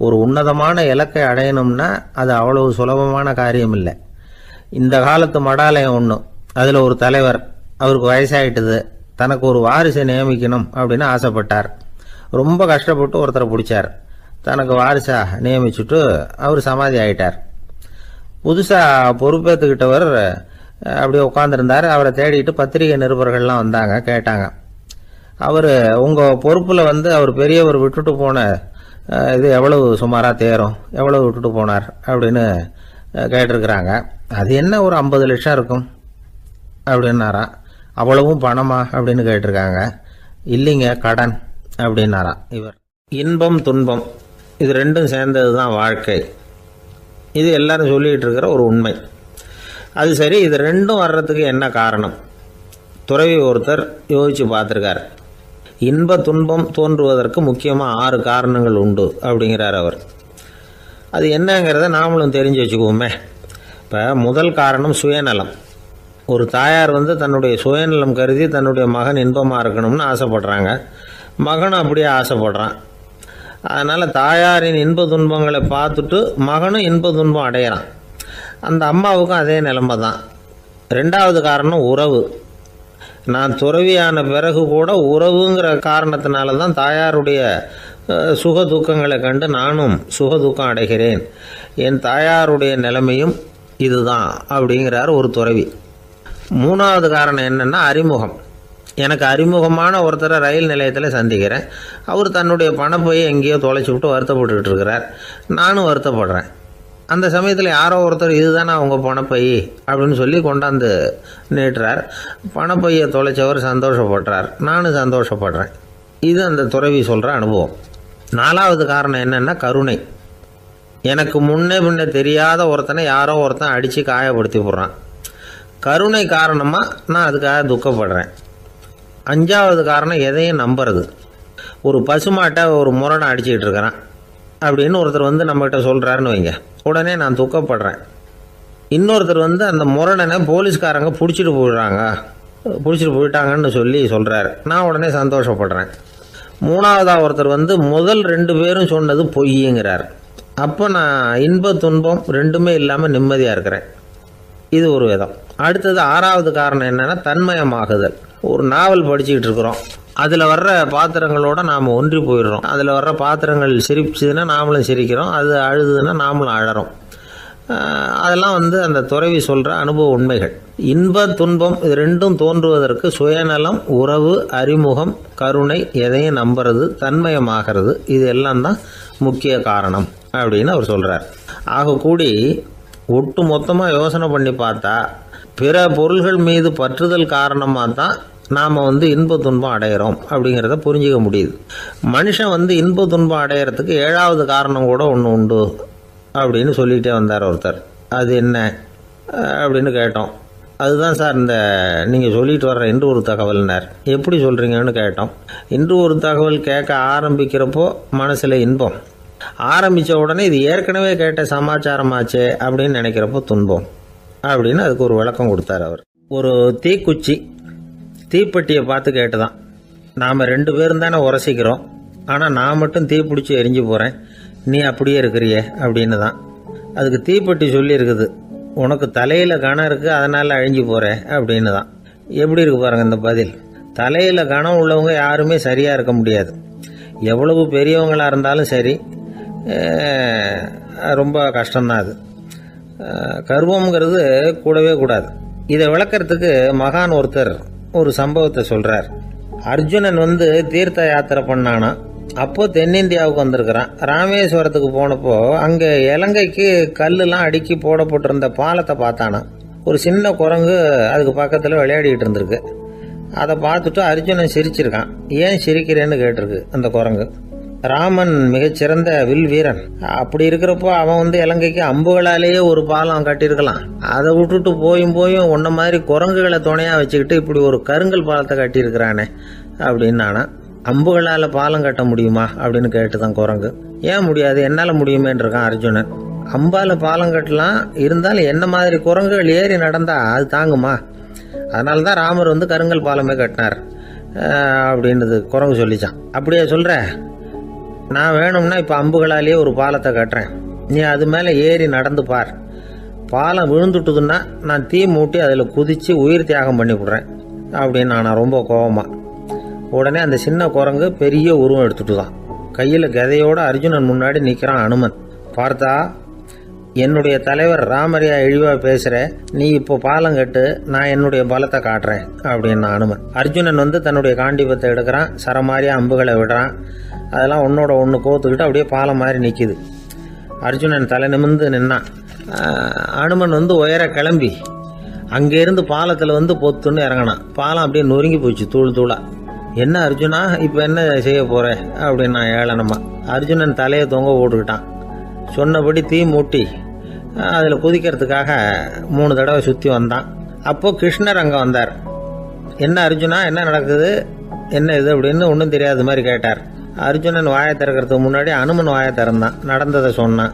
ஒரு உன்னதமான இலக்கை அடையணும்னா அது அவ்வளவு சுலபமான காரியம் இல்லை. இந்த காலத்து மடாலயம் ஒன்று, அதில் ஒரு தலைவர், அவருக்கு வயசாயிட்டுது, தனக்கு ஒரு வாரிசை நியமிக்கணும் அப்படின்னு ஆசைப்பட்டார். ரொம்ப கஷ்டப்பட்டு ஒருத்தரை பிடிச்சார். தனக்கு வாரிசாக நியமிச்சுட்டு அவர் சமாதி ஆகிட்டார். புதுசாக பொறுப்பேற்றுக்கிட்டவர் அப்படியே உட்காந்துருந்தார். அவரை தேடிட்டு பத்திரிகை நிருபர்கள்லாம் வந்தாங்க, கேட்டாங்க. அவர் உங்கள் பொறுப்பில் அவர் பெரியவர் விட்டுட்டு போன இது எவ்வளவு சுமாராக தேரும், எவ்வளவு விட்டுட்டு போனார் அப்படின்னு கேட்டிருக்கிறாங்க. அது என்ன ஒரு 50 லட்சம் இருக்கும் அப்படின்னாராம். அவ்வளவும் பணமா அப்படின்னு கேட்டிருக்காங்க. இல்லைங்க, கடன் அப்படின்னாராம் இவர். இன்பம் துன்பம் இது ரெண்டும் சேர்ந்தது தான் வாழ்க்கை. இது எல்லாரும் சொல்லிகிட்டு இருக்கிற ஒரு உண்மை. அது சரி, இது ரெண்டும் வர்றதுக்கு என்ன காரணம்? துறவி ஒருத்தர் யோசித்து பார்த்துருக்கார். இன்ப துன்பம் தோன்றுவதற்கு முக்கியமாக 6 காரணங்கள் உண்டு அப்படிங்கிறார் அவர். அது என்னங்கிறத நாமளும் தெரிஞ்சு வச்சுக்குவோமே. இப்போ முதல் காரணம் சுயநலம். ஒரு தாயார் தன்னுடைய சுயநலம் கருதி தன்னுடைய மகன் இன்பமாக இருக்கணும்னு ஆசைப்படுறாங்க. மகனும் அப்படியே ஆசைப்படுறான். அதனால் தாயாரின் இன்ப துன்பங்களை பார்த்துட்டு மகனும் இன்ப துன்பம் அடையிறான். அந்த அம்மாவுக்கும் அதே நிலைமை தான். ரெண்டாவது காரணம் உறவு. நான் துறவியான பிறகு கூட உறவுங்கிற காரணத்தினால தான் தாயாருடைய சுக துக்கங்களை கண்டு நானும் சுக துக்கம் அடைகிறேன். என் தாயாருடைய நிலைமையும் இதுதான் அப்படிங்கிறார் ஒரு துறவி. மூணாவது காரணம் என்னென்னா அறிமுகம். எனக்கு அறிமுகமான ஒருத்தரை ரயில் நிலையத்தில் சந்திக்கிறேன். அவர் தன்னுடைய பணப்பையை எங்கேயோ தொலைச்சி விட்டு வருத்தப்பட்டுக்கிட்டு இருக்கிறார். நானும் வருத்தப்படுறேன். அந்த சமயத்தில் யாரோ ஒருத்தர் இதுதானே அவங்க பணப்பை அப்படின்னு சொல்லி கொண்டாந்து நீட்டுறார். பணப்பையை தொலைச்சவர் சந்தோஷப்படுறார், நானும் சந்தோஷப்படுறேன். இது அந்த துறவி சொல்கிற அனுபவம். நாலாவது காரணம் என்னென்னா கருணை. எனக்கு முன்னே தெரியாத ஒருத்தனை யாரோ ஒருத்தன் அடித்து காயப்படுத்தி போடுறான். கருணை காரணமாக நான் அதுக்காக துக்கப்படுறேன். அஞ்சாவது காரணம் எதையும் நம்புறது. ஒரு பசுமாட்டை ஒரு முரணை அடிச்சுக்கிட்டு இருக்கிறான் அப்படின்னு ஒருத்தர் நம்மகிட்ட சொல்கிறாருன்னு வைங்க, உடனே நான் துக்கப்படுறேன். இன்னொருத்தர் அந்த முரணனை போலீஸ்காரங்க பிடிச்சிட்டு போயிட்டாங்கன்னு சொல்கிறாரு, நான் உடனே சந்தோஷப்படுறேன். மூணாவதாக ஒருத்தர் முதல் 2 பேரும் சொன்னது பொய்யுங்கிறார். அப்போ நான் இன்ப துன்பம் ரெண்டுமே இல்லாமல் நிம்மதியாக இருக்கிறேன். இது ஒரு விதம். அடுத்தது 6வது காரணம் என்னென்னா தன்மயமாகுதல். ஒரு நாவல் படிச்சுக்கிட்டு இருக்கிறோம், அதில் வர்ற பாத்திரங்களோட நாம் ஒன்றி போயிடுறோம். அதில் வர்ற பாத்திரங்கள் சிரிச்சுதுன்னா நாமளும் சிரிக்கிறோம், அது அழுதுன்னா நாமளும் அழறோம். அதெல்லாம் அந்த துறவி சொல்கிற அனுபவ உண்மைகள். இன்ப துன்பம் இது ரெண்டும் தோன்றுவதற்கு சுயநலம், உறவு, அறிமுகம், கருணை, எதையும் நம்புறது, தன்மயமாகிறது, இது எல்லாம் தான் முக்கிய காரணம் அப்படின்னு அவர் சொல்கிறார். ஆகக்கூடி ஒட்டு மொத்தமாக யோசனை பண்ணி பார்த்தா பிற பொருள்கள் மீது பற்றுதல் காரணமாக தான் நாம் இன்ப துன்பம் அடையிறோம் அப்படிங்கிறத புரிஞ்சிக்க முடியுது. மனுஷன் இன்ப துன்பம் அடையிறதுக்கு 7வது காரணம் கூட ஒன்று உண்டு அப்படின்னு சொல்லிகிட்டே வந்தார் ஒருத்தர். அது என்ன அப்படின்னு கேட்டோம். அதுதான் சார் இந்த நீங்கள் சொல்லிட்டு வர்ற இன்று ஒரு தகவல்னார். எப்படி சொல்கிறீங்கன்னு கேட்டோம். இன்று ஒரு தகவல் கேட்க ஆரம்பிக்கிறப்போ மனசில் இன்பம், ஆரம்பித்த உடனே இது ஏற்கனவே கேட்ட சமாச்சாரமாச்சே அப்படின்னு நினைக்கிறப்போ துன்பம் அப்படின்னு அதுக்கு ஒரு விளக்கம் கொடுத்தார் அவர். ஒரு தீக்குச்சி தீப்பெட்டியை பார்த்து கேட்டுதான், நாம் 2 பேரும் தானே உரசிக்கிறோம், ஆனால் நான் மட்டும் தீ பிடிச்சி எரிஞ்சு போகிறேன், நீ அப்படியே இருக்கிறியே அப்படின்னு தான். அதுக்கு தீப்பெட்டி சொல்லியிருக்குது, உனக்கு தலையில் கணம் இருக்குது அதனால் அழிஞ்சு போகிற அப்படின்னு தான். எப்படி இருக்கு பாருங்கள் இந்த பதில். தலையில் கணம் உள்ளவங்க யாருமே சரியாக இருக்க முடியாது. எவ்வளவு பெரியவங்களாக இருந்தாலும் சரி, ரொம்ப கஷ்டம்தான் அது. கர்வம்ங்கிறது கூடவே கூடாது. இதை விளக்கிறதுக்கு மகான் ஒருத்தர் ஒரு சம்பவத்தை சொல்கிறார். அர்ஜுனன் தீர்த்த யாத்திரை பண்ணானா. அப்போ தென்னிந்தியாவுக்கு வந்திருக்கிறான். ராமேஸ்வரத்துக்கு போனப்போ அங்கே இலங்கைக்கு கல்லுலாம் அடுக்கி போடப்பட்டிருந்த பாலத்தை பார்த்தானா. ஒரு சின்ன குரங்கு அதுக்கு பக்கத்தில் விளையாடிக்கிட்டு இருந்திருக்கு. அதை பார்த்துட்டு அர்ஜுனன் சிரிச்சிருக்கான். ஏன் சிரிக்கிறேன்னு கேட்டிருக்கு அந்த குரங்கு. ராமன் மிகச்சிறந்த வில் வீரன். அப்படி இருக்கிறப்போ அவன் இலங்கைக்கு அம்புகளாலேயே ஒரு பாலம் கட்டியிருக்கலாம். அதை விட்டுட்டு போயும் உன்ன மாதிரி குரங்குகளை துணையாக வச்சுக்கிட்டு இப்படி ஒரு கருங்கல் பாலத்தை கட்டியிருக்கிறானே அப்படின்னு நானா. அம்புகளால் பாலம் கட்ட முடியுமா அப்படின்னு கேட்டுதான் குரங்கு. ஏன் முடியாது, என்னால் முடியுமேன்னு இருக்கான் அர்ஜுனன். அம்பால் பாலம் கட்டலாம், இருந்தாலும் என்ன மாதிரி குரங்குகள் ஏறி நடந்தா அது தாங்குமா? அதனால தான் ராமர் கருங்கல் பாலமே கட்டினார் அப்படின்றது குரங்கு சொல்லிச்சான். அப்படியே சொல்கிற, நான் வேணும்னா இப்போ அம்புகளாலேயே ஒரு பாலத்தை கட்டுறேன், நீ அது மேலே ஏறி நடந்து பார். பாலம் விழுந்துட்டுதுன்னா நான் தீ மூட்டி அதில் குதித்து உயிர் தியாகம் பண்ணி விடுறேன் அப்படின்னு நான் ரொம்ப கோபமாக. உடனே அந்த சின்ன குரங்கு பெரிய உருவம் எடுத்துட்டு தான் கையில் கதையோட அர்ஜுனன் முன்னாடி நிற்கிறான் அனுமன். பார்த்தா, என்னுடைய தலைவர் ராமரையா இழிவா பேசுற, நீ இப்போ பாலம் கட்டு, நான் என்னுடைய பலத்தை காட்டுறேன் அப்படின்னா அனுமன். அர்ஜுனன் தன்னுடைய காண்டிபத்தை எடுக்கிறான், சரமாரியா அம்புகளை விடுறான். அதெல்லாம் ஒன்னோட ஒன்று கோத்துக்கிட்டு அப்படியே பாலம் மாதிரி நிற்கிது. அர்ஜுனன் தலை நிமிர்ந்து நின்னான். அனுமன் உயர கிளம்பி அங்கேருந்து பாலத்தில் பொத்துன்னு இறங்கினான். பாலம் அப்படியே நொறுங்கி போச்சு தூள் தூளா. என்ன அர்ஜுனா, இப்போ என்ன செய்ய போற அப்படின்னா ஏளனமா. அர்ஜுனன் தலையை தொங்க போட்டுக்கிட்டான். சொன்னபடி தீ மூட்டி அதில் குதிக்கிறதுக்காக 3 தடவை சுற்றி வந்தான். அப்போது கிருஷ்ணர் அங்கே வந்தார். என்ன அர்ஜுனா, என்ன நடக்குது, என்ன இது அப்படின்னு ஒன்றும் தெரியாத மாதிரி கேட்டார். அர்ஜுனன் வாயை திறக்கிறதுக்கு முன்னாடி அனுமன் வாயை திறந்தான், நடந்ததை சொன்னான்.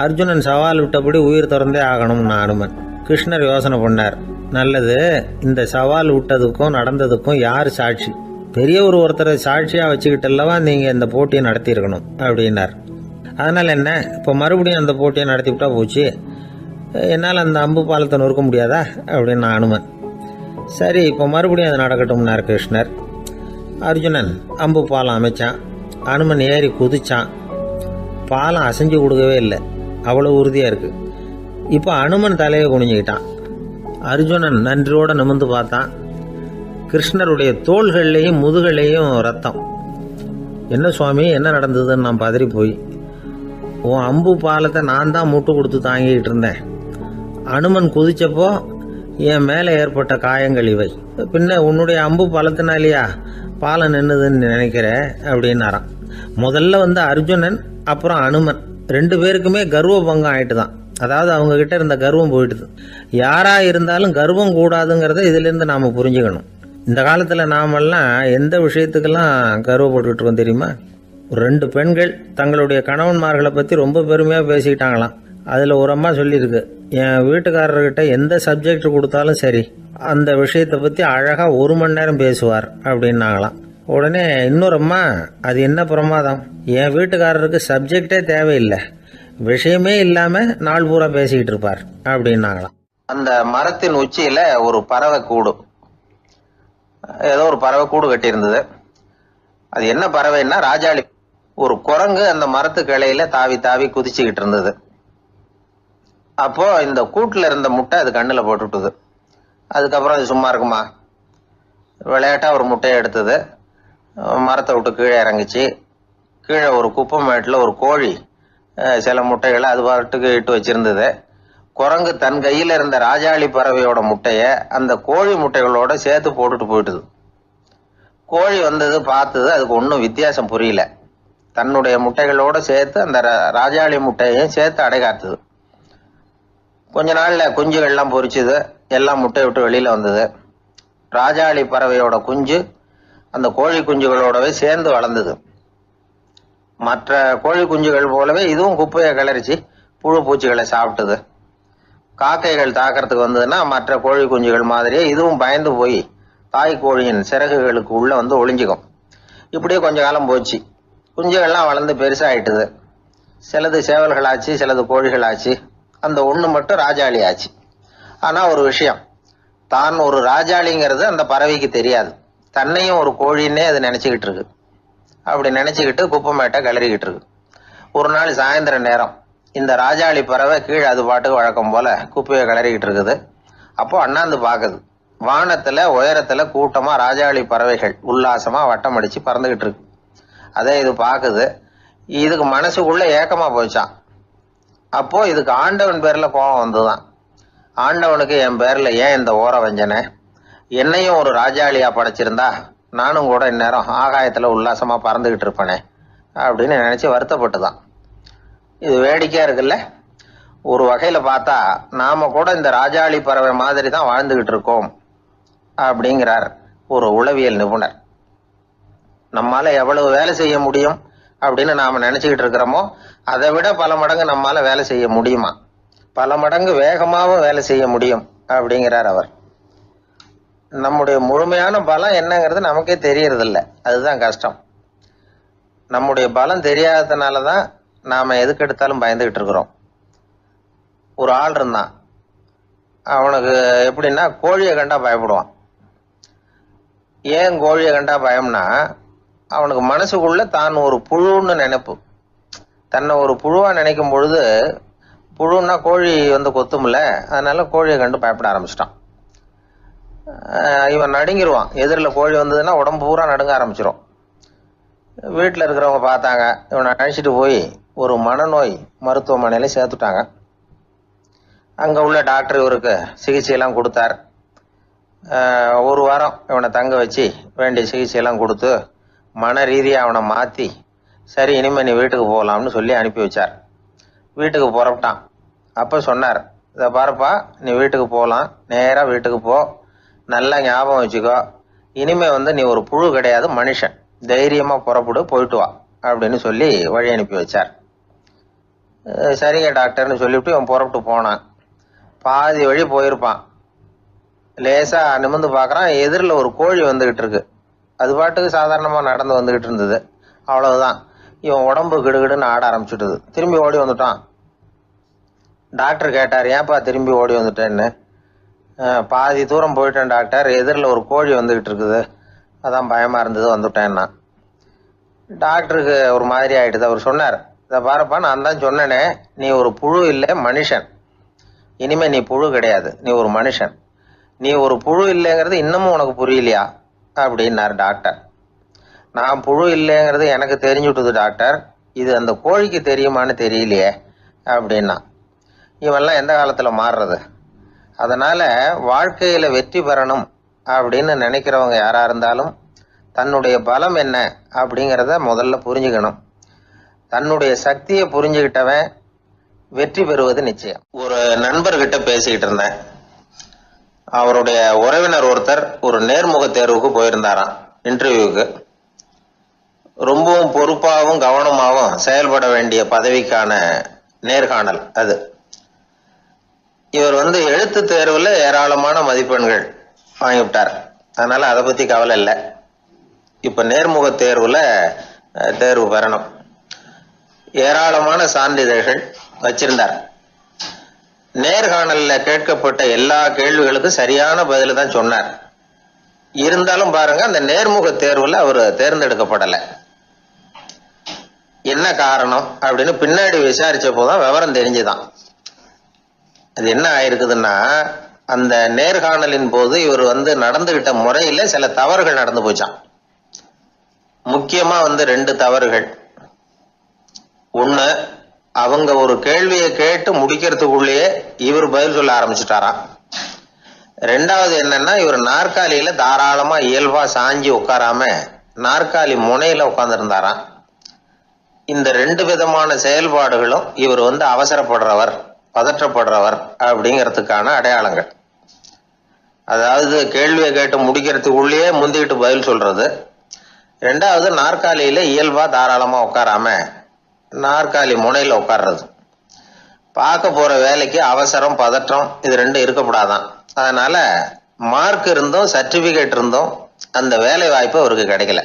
அர்ஜுனன் சவால் விட்டபடி உயிர் திறந்தே ஆகணும்னா அனுமன். கிருஷ்ணர் யோசனை பண்ணார். நல்லது, இந்த சவால் விட்டதுக்கும் நடந்ததுக்கும் யார் சாட்சி? பெரிய ஒருத்தரை சாட்சியாக வச்சுக்கிட்டல்லவா நீங்கள் இந்த போட்டியை நடத்தியிருக்கணும் அப்படின்னார். அதனால் என்ன, இப்போ மறுபடியும் அந்த போட்டியை நடத்திவிட்டா போச்சு, என்னால் அந்த அம்பு பாலத்தை நொறுக்க முடியாதா அப்படின்னா அனுமன். சரி, இப்போ மறுபடியும் அது நடக்கட்டும்னார் கிருஷ்ணர். அர்ஜுனன் அம்பு பாலம் அமைச்சான். அனுமன் ஏறி குதிச்சான். பாலம் அசைஞ்சு கொடுக்கவே இல்லை, அவ்வளோ உறுதியாக இருக்குது. இப்போ அனுமன் தலையை குனிஞ்சுக்கிட்டான். அர்ஜுனன் நன்றியோடு நிமிர்ந்து பார்த்தான். கிருஷ்ணருடைய தோள்கள்லேயும் முதுகள்லேயும் ரத்தம். என்ன சுவாமி, என்ன நடந்ததுன்னு நான் பதறி போய், உன் அம்பு பாலத்தை நான் தான் முட்டு கொடுத்து தாங்கிக்கிட்டு இருந்தேன். அனுமன் குதிச்சப்போ என் மேலே ஏற்பட்ட காயங்கள் இவை. பின்ன உன்னுடைய அம்பு பாலத்தினாலேயா பாலம் நின்றுதுன்னு நினைக்கிற அப்படின்னாரான். முதல்ல அர்ஜுனன், அப்புறம் அனுமன் 2 பேருக்குமே கர்வ பங்கம் ஆயிட்டு தான். அதாவது அவங்க கிட்ட இருந்த கர்வம் போயிட்டுது. யாரா இருந்தாலும் கர்வம் கூடாதுங்கிறத இதிலிருந்து நாம புரிஞ்சுக்கணும். இந்த காலத்துல நாமெல்லாம் எந்த விஷயத்துக்கெல்லாம் கர்வப்பட்டுக்கிட்டு இருக்கோம் தெரியுமா? 2 பெண்கள் தங்களுடைய கணவன்மார்களை பத்தி ரொம்ப பெருமையா பேசிக்கிட்டாங்களாம். அதுல ஒரு அம்மா சொல்லியிருக்கு, என் வீட்டுக்காரர்கிட்ட எந்த சப்ஜெக்ட் கொடுத்தாலும் சரி, அந்த விஷயத்தை பத்தி அழகா 1 மணி நேரம் பேசுவார் அப்படின்னாங்களாம். உடனே இன்னொரு அம்மா, அது என்ன பிரமாதம், என் வீட்டுக்காரருக்கு சப்ஜெக்டே தேவையில்லை, விஷயமே இல்லாம நாள் பூரா பேசிக்கிட்டு இருப்பார் அப்படின்னாங்களாம். அந்த மரத்தின் உச்சியில ஒரு பறவை கூடு, ஏதோ ஒரு பறவை கூடு கட்டி இருந்தது. அது என்ன பறவைன்னா ராஜாளி. ஒரு குரங்கு அந்த மரத்து கிளையில தாவி தாவி குதிச்சுக்கிட்டு இருந்தது. அப்போ இந்த கூட்டுல இருந்த முட்டை அது கண்ணுல போட்டுட்டுது. அதுக்கப்புறம் அது சும்மா இருக்குமா, விளையாட்டா ஒரு முட்டையை எடுத்தது, மரத்தை விட்டு கீழே இறங்குச்சு. கீழே ஒரு குப்பை மேட்டில் ஒரு கோழி சில முட்டைகளை அது பாட்டுக்கு இட்டு வச்சிருந்தது. குரங்கு தன் கையில இருந்த ராஜாளி பறவையோட முட்டைய அந்த கோழி முட்டைகளோட சேர்த்து போட்டுட்டு போயிட்டுது. கோழி வந்தது, பார்த்தது, அதுக்கு ஒன்றும் வித்தியாசம் புரியல. தன்னுடைய முட்டைகளோட சேர்த்து அந்த ராஜாளி முட்டையையும் சேர்த்து அடைகாத்துது. கொஞ்ச நாள்ல குஞ்சுகள்லாம் பொரிச்சுது, எல்லாம் முட்டையை விட்டு வெளியில வந்தது. ராஜாளி பறவையோட குஞ்சு அந்த கோழி குஞ்சுகளோடவே சேர்ந்து வளர்ந்தது. மற்ற கோழி குஞ்சுகள் போலவே இதுவும் குப்பையை கிளறிச்சு புழு பூச்சிகளை சாப்பிட்டது. காக்கைகள் தாக்கிறதுக்கு வந்ததுன்னா மற்ற கோழி குஞ்சுகள் மாதிரியே இதுவும் பயந்து போய் தாய் கோழியின் சிறகுகளுக்கு உள்ள ஒளிஞ்சுக்கும். இப்படியே கொஞ்ச காலம் போச்சு. குஞ்சுகள்லாம் வளர்ந்து பெருசாயிட்டுது. சிலது சேவல்களாச்சு, சிலது கோழிகளாச்சு. அந்த ஒண்ணு மட்டும் ராஜாளி ஆச்சு. ஆனா ஒரு விஷயம், தான் ஒரு ராஜாளிங்கிறது அந்த பறவைக்கு தெரியாது. தன்னையும் ஒரு கோழின்னே அது நினைச்சுக்கிட்டு இருக்கு. அப்படி நினைச்சுக்கிட்டு குப்பை மேட்டை கிளறிக்கிட்டு இருக்கு. ஒரு நாள் சாயந்தர நேரம் இந்த ராஜாளி பறவை கீழே அது பாட்டுக்கு வழக்கம் போல குப்பையை கிளறிக்கிட்டு இருக்குது. அப்போ அண்ணாந்து பாக்குது. வானத்துல உயரத்துல கூட்டமா ராஜாளி பறவைகள் உல்லாசமா வட்டம் அடிச்சு பறந்துகிட்டு இருக்கு. அதே இது பாக்குது. இதுக்கு மனசுக்குள்ள ஏக்கமா போச்சான். அப்போ இதுக்கு ஆண்டவன் பேர்ல கோபம் வந்துதான். ஆண்டவனுக்கு என் பேர்ல ஏன் இந்த ஓர வஞ்சனை, என்னையும் ஒரு ராஜாளியா படைச்சிருந்தா நானும் கூட இந்நேரம் ஆகாயத்துல உல்லாசமா பறந்துகிட்டு இருப்பேனே அப்படின்னு நினைச்சு வருத்தப்பட்டுதான். இது வேடிக்கையா இருக்குல்ல. ஒரு வகையில பார்த்தா நாம கூட இந்த ராஜாளி பறவை மாதிரி தான் வாழ்ந்துகிட்டு இருக்கோம் அப்படிங்கிறார் ஒரு உளவியல் நிபுணர். நம்மால எவ்வளவு வேலை செய்ய முடியும் அப்படின்னு நாம நினைச்சுக்கிட்டு இருக்கிறோமோ அதை விட பல மடங்கு நம்மால வேலை செய்ய முடியுமா, பல மடங்கு வேகமாவும் வேலை செய்ய முடியும் அப்படிங்கிறார் அவர். நம்முடைய முழுமையான பலம் என்னங்கிறது நமக்கே தெரியறது இல்லை, அதுதான் கஷ்டம். நம்முடைய பலம் தெரியாததுனாலதான் நாம எதுக்கு எடுத்தாலும் பயந்துகிட்டு இருக்கிறோம். ஒரு ஆள் இருந்தான், அவனுக்கு எப்படின்னா கோழியை கண்டா பயப்படுவான். ஏன் கோழியை கண்டா பயம்னா, அவனுக்கு மனசுக்குள்ள தான் ஒரு புழுன்னு நினைப்பு. தன்னை ஒரு புழுவா நினைக்கும் பொழுது, புழுன்னா கோழி வந்து கொத்தும்ல, அதனால கோழியை கண்டு பயப்பட ஆரம்பிச்சிட்டான். இவன் நடுங்கிடுவான். எதிரில் கோழி வந்ததுன்னா உடம்பு பூரா நடுங்க ஆரம்பிச்சிடும். வீட்டில் இருக்கிறவங்க பார்த்தாங்க. இவனை அழைச்சிட்டு போய் ஒரு மனநோய் மருத்துவமனையில சேர்த்துட்டாங்க. அங்கே உள்ள டாக்டர் இவருக்கு சிகிச்சையெல்லாம் கொடுத்தார். ஒரு வாரம் இவனை தங்க வச்சு வேண்டிய சிகிச்சையெல்லாம் கொடுத்து மன ரீதியாக அவனை மாற்றி, சரி இனிமேல் நீ வீட்டுக்கு போகலாம்னு சொல்லி அனுப்பி வச்சார். வீட்டுக்கு புறப்பட்டான். அப்போ சொன்னார், இதை பாருப்பா, நீ வீட்டுக்கு போகலாம், நேராக வீட்டுக்கு போ, நல்லா ஞாபகம் வச்சுக்கோ, இனிமே வந்து நீ ஒரு புழு கிடையாது, மனுஷன், தைரியமாக புறப்படு, போயிட்டு வா அப்படின்னு சொல்லி வழி அனுப்பி வச்சார். சரிங்க டாக்டர்னு சொல்லிவிட்டு இவன் புறப்பட்டு போனான். பாதி வழி போயிருப்பான். லேசா நிமிர்ந்து பார்க்குறான், எதிரில் ஒரு கோழி வந்துகிட்டு இருக்கு. அது பாட்டுக்கு சாதாரணமாக நடந்து வந்துகிட்டு இருந்தது. அவ்வளவுதான், இவன் உடம்பு கிடுகிடுன்னு ஆட ஆரம்பிச்சுட்டுது. திரும்பி ஓடி வந்துட்டான். டாக்டர் கேட்டார், ஏன்பா திரும்பி ஓடி வந்துட்டேன்னு. பாதி தூரம் போயிட்டேன் டாக்டர், எதிரில் ஒரு கோழி வந்துகிட்டு இருக்குது, அதான் பயமா இருந்தது, வந்துட்டேன்னா. டாக்டருக்கு ஒரு மாதிரி ஆயிடுது. அவர் சொன்னார், இதை பாருப்பா, நான் தான் சொன்னேனே, நீ ஒரு புழு இல்லை, மனுஷன். இனிமே நீ புழு கிடையாது, நீ ஒரு மனுஷன். நீ ஒரு புழு இல்லைங்கிறது இன்னமும் உனக்கு புரியலையா அப்படின்னார் டாக்டர். நான் புழு இல்லைங்கிறது எனக்கு தெரிஞ்சுட்டுது டாக்டர், இது அந்த கோழிக்கு தெரியுமான்னு தெரியலையே அப்படின்னா. இவெல்லாம் எந்த காலத்துல மாறுறது? அதனால வாழ்க்கையில வெற்றி பெறணும் அப்படின்னு நினைக்கிறவங்க யாரா இருந்தாலும் தன்னுடைய பலம் என்ன அப்படிங்கிறத முதல்ல புரிஞ்சுக்கணும். தன்னுடைய சக்தியை புரிஞ்சுக்கிட்டவன் வெற்றி பெறுவது நிச்சயம். ஒரு நண்பர்கிட்ட பேசிக்கிட்டு இருந்தேன். அவருடைய உறவினர் ஒருத்தர் ஒரு நேர்முக தேர்வுக்கு போயிருந்தாராம், இன்டர்வியூக்கு. ரொம்பவும் பொறுப்பாகவும் கவனமாகவும் செயல்பட வேண்டிய பதவிக்கான நேர்காணல் அது. இவர் வந்து எழுத்து தேர்வுல ஏராளமான மதிப்பெண்கள் வாங்கிவிட்டார். அதனால அதை பத்தி கவலை இல்லை. இப்ப நேர்முக தேர்வுல தேர்வு பெறணும். ஏராளமான சான்றிதழ்கள் வச்சிருந்தார். நேர்காணல்ல கேட்கப்பட்ட எல்லா கேள்விகளுக்கும் சரியான பதில தான் சொன்னார். இருந்தாலும் பாருங்க, அந்த நேர்முக தேர்வுல அவர் தேர்ந்தெடுக்கப்படலை. என்ன காரணம் அப்படின்னு பின்னாடி விசாரிச்ச போதான் விவரம் தெரிஞ்சுதான். அது என்ன ஆயிருக்குதுன்னா, அந்த நேர்காணலின் போது இவர் வந்து நடந்துகிட்ட முறையில சில தவறுகள் நடந்து போச்சான். முக்கியமா வந்து 2 தவறுகள். ஒண்ணு, அவங்க ஒரு கேள்வியை கேட்டு முடிக்கிறதுக்குள்ளேயே இவர் பதில் சொல்ல ஆரம்பிச்சுட்டாராம். 2வது என்னன்னா, இவர் நாற்காலியில தாராளமா இயல்பா சாஞ்சி உட்காராம நாற்காலி முனையில உட்கார்ந்துருந்தாராம். இந்த 2 விதமான செயல்பாடுகளும் இவர் வந்து அவசரப்படுறவர், பதற்றப்படுறவர் அப்படிங்கிறதுக்கான அடையாளங்கள். அதாவது கேள்வியை கேட்டு முடிக்கிறதுக்குள்ளேயே முந்திக்கிட்டு பதில் சொல்றது. 2வது, நாற்காலியில இயல்பா தாராளமா உட்காராம நாற்காலி முனையில உட்கார்றது. பார்க்க போற வேலைக்கு அவசரம், பதற்றம் இது 2 இருக்கக்கூடாதான். அதனால மார்க் இருந்தும் சர்டிபிகேட் இருந்தும் அந்த வேலை வாய்ப்பு அவருக்கு கிடைக்கல.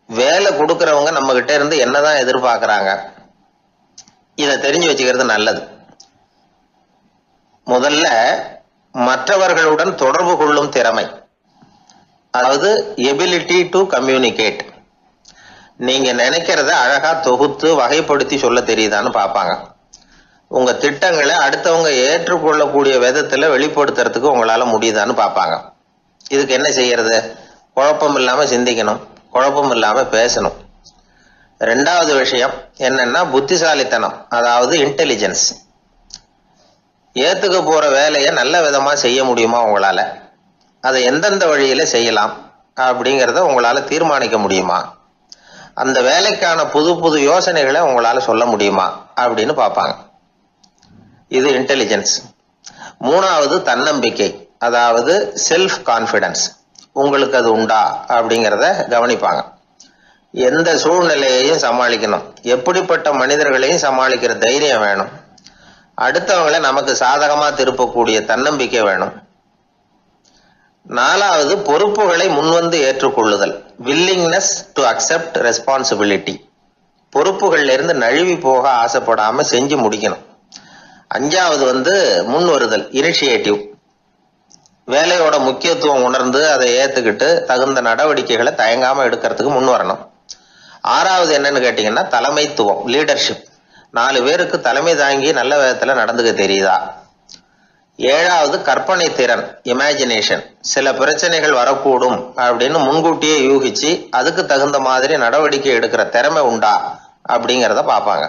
வேலை கொடுக்கறவங்க நம்ம கிட்ட இருந்து என்னதான் எதிர்பார்க்கறாங்க, இதை தெரிஞ்சு வச்சுக்கிறது நல்லது. முதல்ல மற்றவர்களுடன் தொடர்பு கொள்ளும் திறமை, அதாவது எபிலிட்டி டு கம்யூனிகேட். நீங்க நினைக்கிறத அழகா தொகுத்து வகைப்படுத்தி சொல்ல தெரியுதான்னு பார்ப்பாங்க. உங்க திட்டங்களை அடுத்தவங்க ஏற்றுக்கொள்ளக்கூடிய விதத்துல வெளிப்படுத்துறதுக்கு உங்களால முடியுதான்னு பார்ப்பாங்க. இதுக்கு என்ன செய்யறது? குழப்பம் இல்லாம சிந்திக்கணும், குழப்பம் இல்லாம பேசணும். 2வது விஷயம் என்னன்னா புத்திசாலித்தனம், அதாவது இன்டெலிஜென்ஸ். ஏத்துக்க போற வேலையை நல்ல விதமா செய்ய முடியுமா உங்களால? அதை எந்தெந்த வழியில செய்யலாம் அப்படிங்கிறத உங்களால தீர்மானிக்க முடியுமா? அந்த வேலைக்கான புது புது யோசனைகளை உங்களால சொல்ல முடியுமா அப்படின்னு பார்ப்பாங்க. இது இன்டெலிஜென்ஸ். 3வது தன்னம்பிக்கை, அதாவது செல்ஃப் கான்பிடன்ஸ். உங்களுக்கு அது உண்டா அப்படிங்கிறத கவனிப்பாங்க. எந்த சூழ்நிலையையும் சமாளிக்கணும், எப்படிப்பட்ட மனிதர்களையும் சமாளிக்கிற தைரியம் வேணும், அடுத்தவங்களை நமக்கு சாதகமா திருப்பக்கூடிய தன்னம்பிக்கை வேணும். 4வது பொறுப்புகளை முன்வந்து ஏற்றுக்கொள்ளுதல், வில்லிங்னஸ் டு அக்செப்ட் ரெஸ்பான்சிபிலிட்டி. பொறுப்புகள்ல இருந்து நழுவி போக ஆசைப்படாம செஞ்சு முடிக்கணும். 5வது வந்து முன் வருதல், இனிஷியேட்டிவ். வேலையோட முக்கியத்துவம் உணர்ந்து அதை ஏத்துக்கிட்டு தகுந்த நடவடிக்கைகளை தயங்காம எடுக்கிறதுக்கு முன் வரணும். 6வது என்னன்னு கேட்டீங்கன்னா தலைமைத்துவம், லீடர்ஷிப். 4 பேருக்கு தலைமை தாங்கி நல்ல விதத்துல நடந்துக்க தெரியுதா. 7வது கற்பனை திறன், இமேஜினேஷன். சில பிரச்சனைகள் வரக்கூடும் அப்படின்னு முன்கூட்டியே யூகிச்சு அதுக்கு தகுந்த மாதிரி நடவடிக்கை எடுக்கிற திறமை உண்டா அப்படிங்கிறத பார்ப்பாங்க.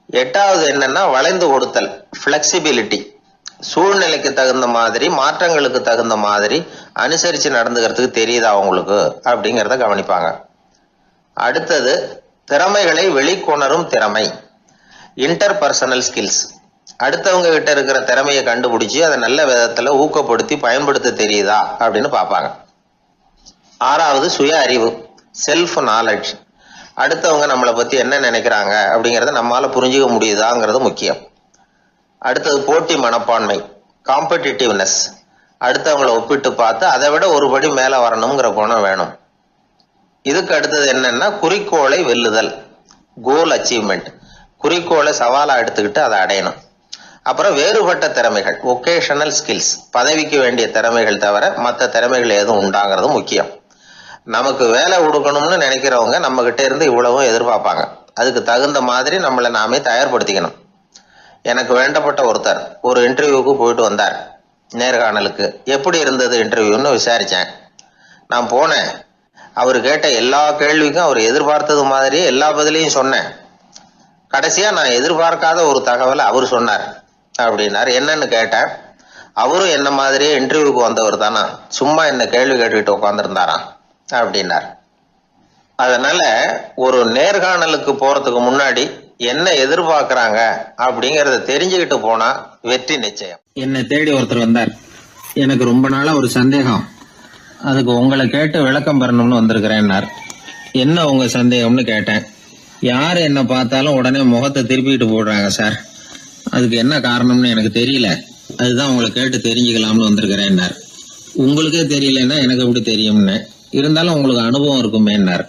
8வது என்னன்னா வளைந்து கொடுத்தல், பிளெக்சிபிலிட்டி. சூழ்நிலைக்கு தகுந்த மாதிரி, மாற்றங்களுக்கு தகுந்த மாதிரி அனுசரிச்சு நடந்துக்கிறதுக்கு தெரியுதா அவங்களுக்கு அப்படிங்கிறத கவனிப்பாங்க. அடுத்தது திறமைகளை வெளிக்கொணரும் திறமை, இன்டர்பர்சனல் ஸ்கில்ஸ். அடுத்தவங்க கிட்ட இருக்கிற திறமையை கண்டுபிடிச்சு அதை நல்ல விதத்துல ஊக்கப்படுத்தி பயன்படுத்த தெரியுதா அப்படின்னு பார்ப்பாங்க. 6வது சுய அறிவு, செல்ஃப் நாலேஜ். அடுத்தவங்க நம்மளை பத்தி என்ன நினைக்கிறாங்க அப்படிங்கறத நம்மளால புரிஞ்சுக்க முடியுதாங்கிறது முக்கியம். அடுத்தது போட்டி மனப்பான்மை, காம்படிட்டிவ்னஸ். அடுத்தவங்களை ஒப்பிட்டு பார்த்து அதை விட ஒரு படி மேல வரணுங்கிற குணம் வேணும். இதுக்கு அடுத்தது என்னன்னா குறிக்கோளை வெல்லுதல், கோல் அச்சீவ்மெண்ட். குறிக்கோளை சவாலா எடுத்துக்கிட்டு அதை அடையணும். அப்புறம் வேறுபட்ட திறமைகள், ஒகேஷனல் ஸ்கில்ஸ். பதவிக்கு வேண்டிய திறமைகள் தவிர மற்ற திறமைகள் எதுவும் உண்டாங்கிறது முக்கியம். நமக்கு வேலை கொடுக்கணும்னு நினைக்கிறவங்க நம்ம கிட்ட இருந்து இவ்வளவும் எதிர்பார்ப்பாங்க. அதுக்கு தகுந்த மாதிரி நம்மளை நாமே தயார்படுத்திக்கணும். எனக்கு வேண்டப்பட்ட ஒருத்தர் ஒரு இன்டர்வியூக்கு போயிட்டு வந்தார், நேர்காணலுக்கு. எப்படி இருந்தது இன்டர்வியூன்னு விசாரிச்சேன். நான் போனேன். அவர் கேட்ட எல்லா கேள்விக்கும் அவர் எதிர்பார்த்தது மாதிரி எல்லா பதிலையும் சொன்னேன். கடைசியா நான் எதிர்பார்க்காத ஒரு தகவலை அவர் சொன்னார் அப்படின்னார். என்னன்னு கேட்டேன். அவரும் என்ன மாதிரியே இன்டர்வியூக்கு வந்தவர் தானா, சும்மா என்ன கேள்வி கேட்டுக்கிட்டு உட்காந்துருந்தாராம் அப்படின்னார். அதனால ஒரு நேர்காணலுக்கு போறதுக்கு முன்னாடி என்ன எதிர்பார்க்கறாங்க அப்படிங்கறத தெரிஞ்சுக்கிட்டு போனா வெற்றி நிச்சயம். என்னை தேடி ஒருத்தர் வந்தார். எனக்கு ரொம்ப நாளா ஒரு சந்தேகம், அதுக்கு உங்களை கேட்டு விளக்கம் பெறணும்னு வந்திருக்கிறேன்னார். என்ன உங்க சந்தேகம்னு கேட்டேன். யாரு என்ன பார்த்தாலும் உடனே முகத்தை திருப்பிட்டு போடுறாங்க சார், அதுக்கு என்ன காரணம்னு எனக்கு தெரியல, அதுதான் உங்களை கேட்டு தெரிஞ்சுக்கலாம்னு வந்திருக்கிறேன்னார். உங்களுக்கே தெரியலன்னா எனக்கு எப்படி தெரியும்னு, இருந்தாலும் உங்களுக்கு அனுபவம் இருக்குமேன்னார்.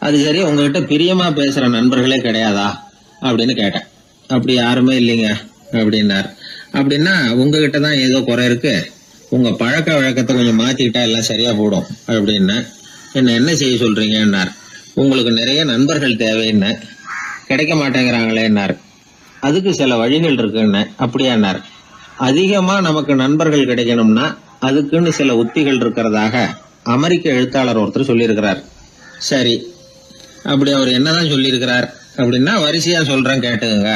அது சரி, உங்ககிட்ட பிரியமா பேசுற நண்பர்களே கிடையாதா அப்படின்னு கேட்டேன். அப்படி யாருமே இல்லைங்க அப்படின்னார். அப்படின்னா உங்ககிட்ட தான் ஏதோ குறை இருக்கு, உங்க பழக்க வழக்கத்தை கொஞ்சம் மாத்திக்கிட்டா எல்லாம் சரியா போடும் அப்படின்னா. என்ன செய்ய சொல்றீங்கன்னார். உங்களுக்கு நிறைய நண்பர்கள் தேவைன்னு, கிடைக்க மாட்டேங்கிறாங்களேன்னார். அதுக்கு சில வழிகள் இருக்குன்னு. அப்படியானார். அதிகமா நமக்கு நண்பர்கள் கிடைக்கணும்னா அதுக்குன்னு சில உத்திகள் இருக்கிறதாக அமெரிக்க எழுத்தாளர் ஒருத்தர் சொல்லியிருக்கிறார். சரி, அப்படி அவர் என்னதான் சொல்லியிருக்கிறார் அப்படின்னா வரிசையா சொல்றேன் கேட்டுங்க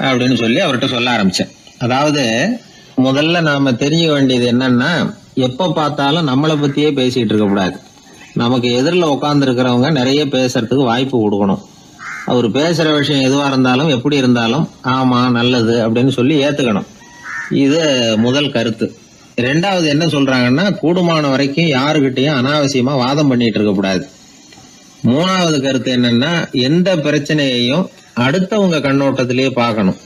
அப்படின்னு சொல்லி அவர்கிட்ட சொல்ல ஆரம்பிச்சேன். அதாவது முதல்ல நாம தெரிஞ்சுக்க வேண்டியது என்னன்னா, எப்ப பார்த்தாலும் நம்மளை பத்தியே பேசிட்டு இருக்க கூடாது. நமக்கு எதிரில் உட்கார்ந்து இருக்கிறவங்க நிறைய பேசுறதுக்கு வாய்ப்பு கொடுக்கணும். அவர் பேசுற விஷயம் எதுவா இருந்தாலும் எப்படி இருந்தாலும் ஆமா நல்லது அப்படின்னு சொல்லி ஏத்துக்கணும். இது முதல் கருத்து. 2வது என்ன சொல்றாங்கன்னா, கூடுமான வரைக்கும் யாருகிட்டையும் அனாவசியமா வாதம் பண்ணிட்டு இருக்க கூடாது. 3வது கருத்து என்னன்னா, எந்த பிரச்சனையையும் அடுத்தவங்க கண்ணோட்டத்திலேயே பார்க்கணும்,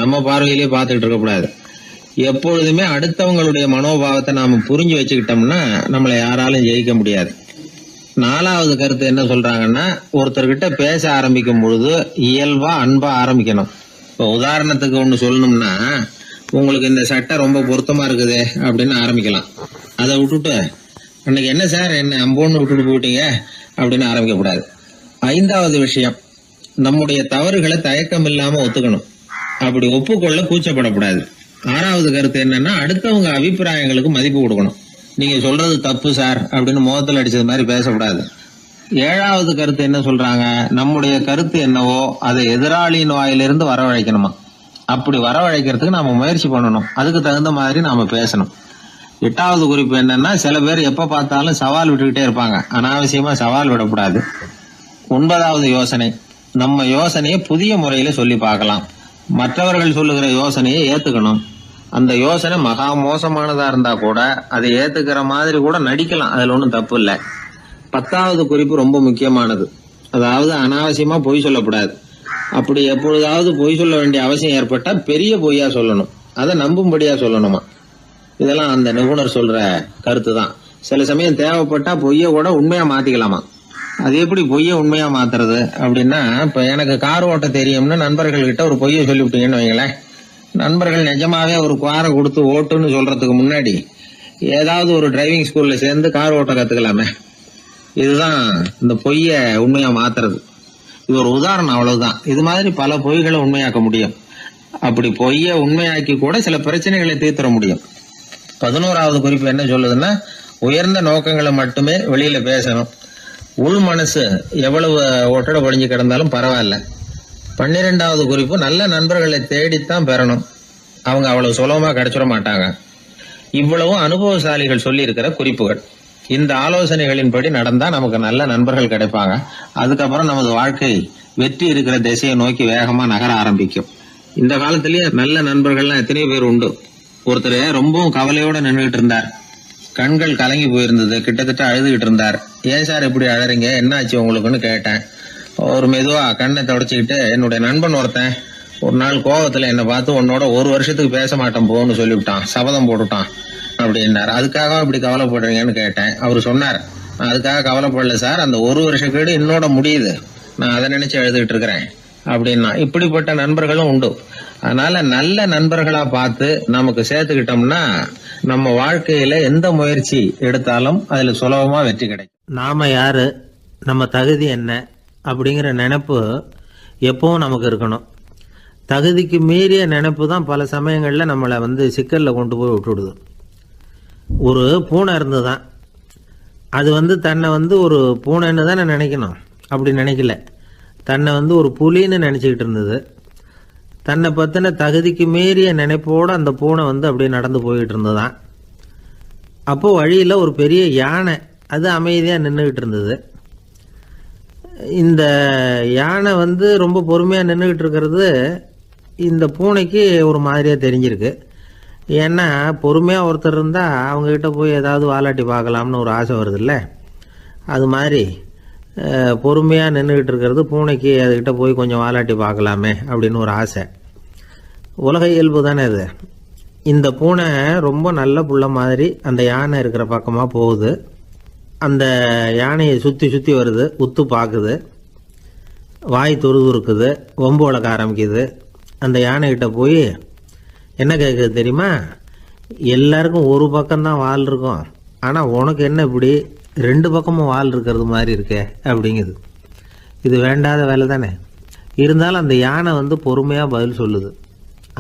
நம்ம பார்வையிலேயே பார்த்துட்டு இருக்க கூடாது. எப்பொழுதுமே அடுத்தவங்களுடைய மனோபாவத்தை நாம புரிஞ்சு வச்சுக்கிட்டோம்னா நம்மளை யாராலும் ஜெயிக்க முடியாது. 4வது கருத்து என்ன சொல்றாங்கன்னா, ஒருத்தர்கிட்ட பேச ஆரம்பிக்கும் பொழுது இயல்பா அன்பா ஆரம்பிக்கணும். இப்போ உதாரணத்துக்கு ஒண்ணு சொல்லணும்னா, உங்களுக்கு இந்த சட்டை ரொம்ப பொருத்தமா இருக்குது அப்படின்னு ஆரம்பிக்கலாம். அதை விட்டுட்டு அன்னைக்கு என்ன சார் என்ன அம்போன்னு விட்டுட்டு போயிட்டீங்க அப்படின்னு ஆரம்பிக்க கூடாது. 5வது விஷயம், நம்முடைய தவறுகளை தயக்கம் இல்லாம ஒத்துக்கணும், அப்படி ஒப்புக்கொள்ள கூச்சப்படக்கூடாது. 6வது கருத்து என்னன்னா, அடுத்தவங்க அபிப்பிராயங்களுக்கு மதிப்பு கொடுக்கணும். நீங்க சொல்றது தப்பு சார் அப்படின்னு முகத்தில் அடிச்சது மாதிரி பேசக்கூடாது. 7வது கருத்து என்ன சொல்றாங்க, நம்முடைய கருத்து என்னவோ அதை எதிராளியின் வாயிலிருந்து வரவழைக்கணுமா. அப்படி வரவழைக்கிறதுக்கு நாம முயற்சி பண்ணணும், அதுக்கு தகுந்த மாதிரி நாம பேசணும். 8வது குறிப்பு என்னன்னா, சில பேர் எப்ப பார்த்தாலும் சவால் விட்டுக்கிட்டே இருப்பாங்க, அனாவசியமா சவால் விடக்கூடாது. 9வது யோசனை, நம்ம யோசனையை புதிய முறையில சொல்லி பார்க்கலாம். மற்றவர்கள் சொல்லுகிற யோசனையை ஏத்துக்கணும். அந்த யோசனை மகா மோசமானதா இருந்தா கூட அதை ஏத்துக்கிற மாதிரி கூட நடிக்கலாம், அதுல ஒன்றும் தப்பு இல்லை. 10வது குறிப்பு ரொம்ப முக்கியமானது, அதாவது அனாவசியமா பொய் சொல்லக்கூடாது. அப்படி எப்பொழுதாவது பொய் சொல்ல வேண்டிய அவசியம் ஏற்பட்டா பெரிய பொய்யா சொல்லணும், அதை நம்பும்படியா சொல்லணுமா. இதெல்லாம் அந்த நிபுணர் சொல்ற கருத்து தான். சில சமயம் தேவைப்பட்டா பொய்ய கூட உண்மையா மாத்திக்கலாமா. அது எப்படி பொய்ய உண்மையா மாத்துறது அப்படின்னா, இப்ப எனக்கு கார் ஓட்ட தெரியும்னு நண்பர்கள் கிட்ட ஒரு பொய்ய சொல்லிவிட்டீங்கன்னு வைங்களேன். நண்பர்கள் நிஜமாவே ஒரு காரை கொடுத்து ஓட்டுன்னு சொல்றதுக்கு முன்னாடி ஏதாவது ஒரு டிரைவிங் ஸ்கூல்ல சேர்ந்து கார் ஓட்ட கத்துக்கலாமே. இதுதான் இந்த பொய்ய உண்மையா மாத்துறது. இது ஒரு உதாரணம், அவ்வளவுதான். இது மாதிரி பல பொய்களை உண்மையாக்க முடியும். அப்படி பொய்ய உண்மையாக்கி கூட சில பிரச்சனைகளை தீர்த்தர முடியும். 11வது குறிப்பு என்ன சொல்லுதுன்னா, உயர்ந்த நோக்கங்களை மட்டுமே வெளியில பேசணும். உள் மனசு எவ்வளவு ஒட்டடை பொழிஞ்சு கிடந்தாலும் பரவாயில்ல. 12வது குறிப்பு, நல்ல நண்பர்களை தேடித்தான் பெறணும். அவங்க அவ்வளவு சுலபமா கிடைச்சிட மாட்டாங்க. இவ்வளவும் அனுபவசாலிகள் சொல்லி இருக்கிற குறிப்புகள். இந்த ஆலோசனைகளின்படி நடந்தா நமக்கு நல்ல நண்பர்கள் கிடைப்பாங்க. அதுக்கப்புறம் நமது வாழ்க்கை வெற்றி இருக்கிற திசையை நோக்கி வேகமா நகர ஆரம்பிக்கும். இந்த காலத்திலேயே நல்ல நண்பர்கள்லாம் எத்தனையோ பேர் உண்டு. ஒருத்தர் ரொம்பவும் கவலையோட நின்றுகிட்டு இருந்தார். கண்கள் கலங்கி போயிருந்தது. கிட்டத்தட்ட அழுதுகிட்டு இருந்தார். ஏன் சார் இப்படி அழறீங்க, என்ன ஆச்சு உங்களுக்குன்னு கேட்டேன். ஒரு மெதுவா கண்ணை தொடச்சிக்கிட்டு, என்னுடைய நண்பன் ஒருத்தன் ஒரு நாள் கோவத்துல என்னை பார்த்து உன்னோட 1 வருஷத்துக்கு பேச மாட்டேன் போன்னு சொல்லிவிட்டான், சபதம் போட்டுட்டான் அப்படின்னாரு. அதுக்காக இப்படி கவலைப்படுறீங்கன்னு கேட்டேன். அவரு சொன்னார், நான் அதுக்காக கவலைப்படல சார், அந்த 1 வருஷ கேடு என்னோட முடியுது, நான் அதை நினைச்சு எழுதிட்டு இருக்கிறேன் அப்படின்னா. இப்படிப்பட்ட நண்பர்களும் உண்டு. அதனால நல்ல நண்பர்களா பார்த்து நமக்கு சேர்த்துக்கிட்டோம்னா நம்ம வாழ்க்கையில எந்த முயற்சி எடுத்தாலும் அதுல சுலபமா வெற்றி கிடைக்கும். நாம யாரு, நம்ம தகுதி என்ன அப்படிங்கிற நினைப்பு எப்பவும் நமக்கு இருக்கணும். தகுதிக்கு மீறிய நினைப்பு தான் பல சமயங்களில் நம்மளை சிக்கலில் கொண்டு போய் விட்டுடுது. ஒரு பூனை இருந்துதான், அது தன்னை ஒரு பூனைன்னு தானே நினைக்கணும். அப்படி நினைக்கல, தன்னை ஒரு புலின்னு நினச்சிக்கிட்டு இருந்தது. தன்னை பற்றின தகுதிக்கு மீறிய நினைப்போடு அந்த பூனை அப்படியே நடந்து போய்கிட்டு இருந்ததான். அப்போது வழியில் ஒரு பெரிய யானை அது அமைதியாக நின்றுக்கிட்டு இருந்தது. இந்த யானை ரொம்ப பொறுமையாக நின்றுக்கிட்டு இருக்கிறது இந்த பூனைக்கு ஒரு மாதிரியாக தெரிஞ்சிருக்கு. ஏன்னா பொறுமையாக ஒருத்தர் இருந்தால் அவங்கக்கிட்ட போய் ஏதாவது வாலாட்டி பார்க்கலாம்னு ஒரு ஆசை வருதுல்ல. அது மாதிரி பொறுமையாக நின்றுக்கிட்டு இருக்கிறது பூனைக்கு அதுக்கிட்ட போய் கொஞ்சம் வாலாட்டி பார்க்கலாமே அப்படின்னு ஒரு ஆசை. உலக இயல்பு தானே அது. இந்த பூனை ரொம்ப நல்ல புள்ள மாதிரி அந்த யானை இருக்கிற பக்கமாக போகுது. அந்த யானையை சுற்றி சுற்றி வருது, உத்து பார்க்குது, வாய் துருதுருக்குது, வம்பு வளர்க்க ஆரம்பிக்குது. அந்த யானைகிட்ட போய் என்ன கேட்குது தெரியுமா? எல்லாருக்கும் ஒரு பக்கம்தான் வால் இருக்கும், ஆனால் உனக்கு என்ன இப்படி 2 பக்கமும் வால் இருக்கிறது மாதிரி இருக்கே அப்படிங்குது. இது வேண்டாத வேலை தானே. இருந்தாலும் அந்த யானை பொறுமையாக பதில் சொல்லுது.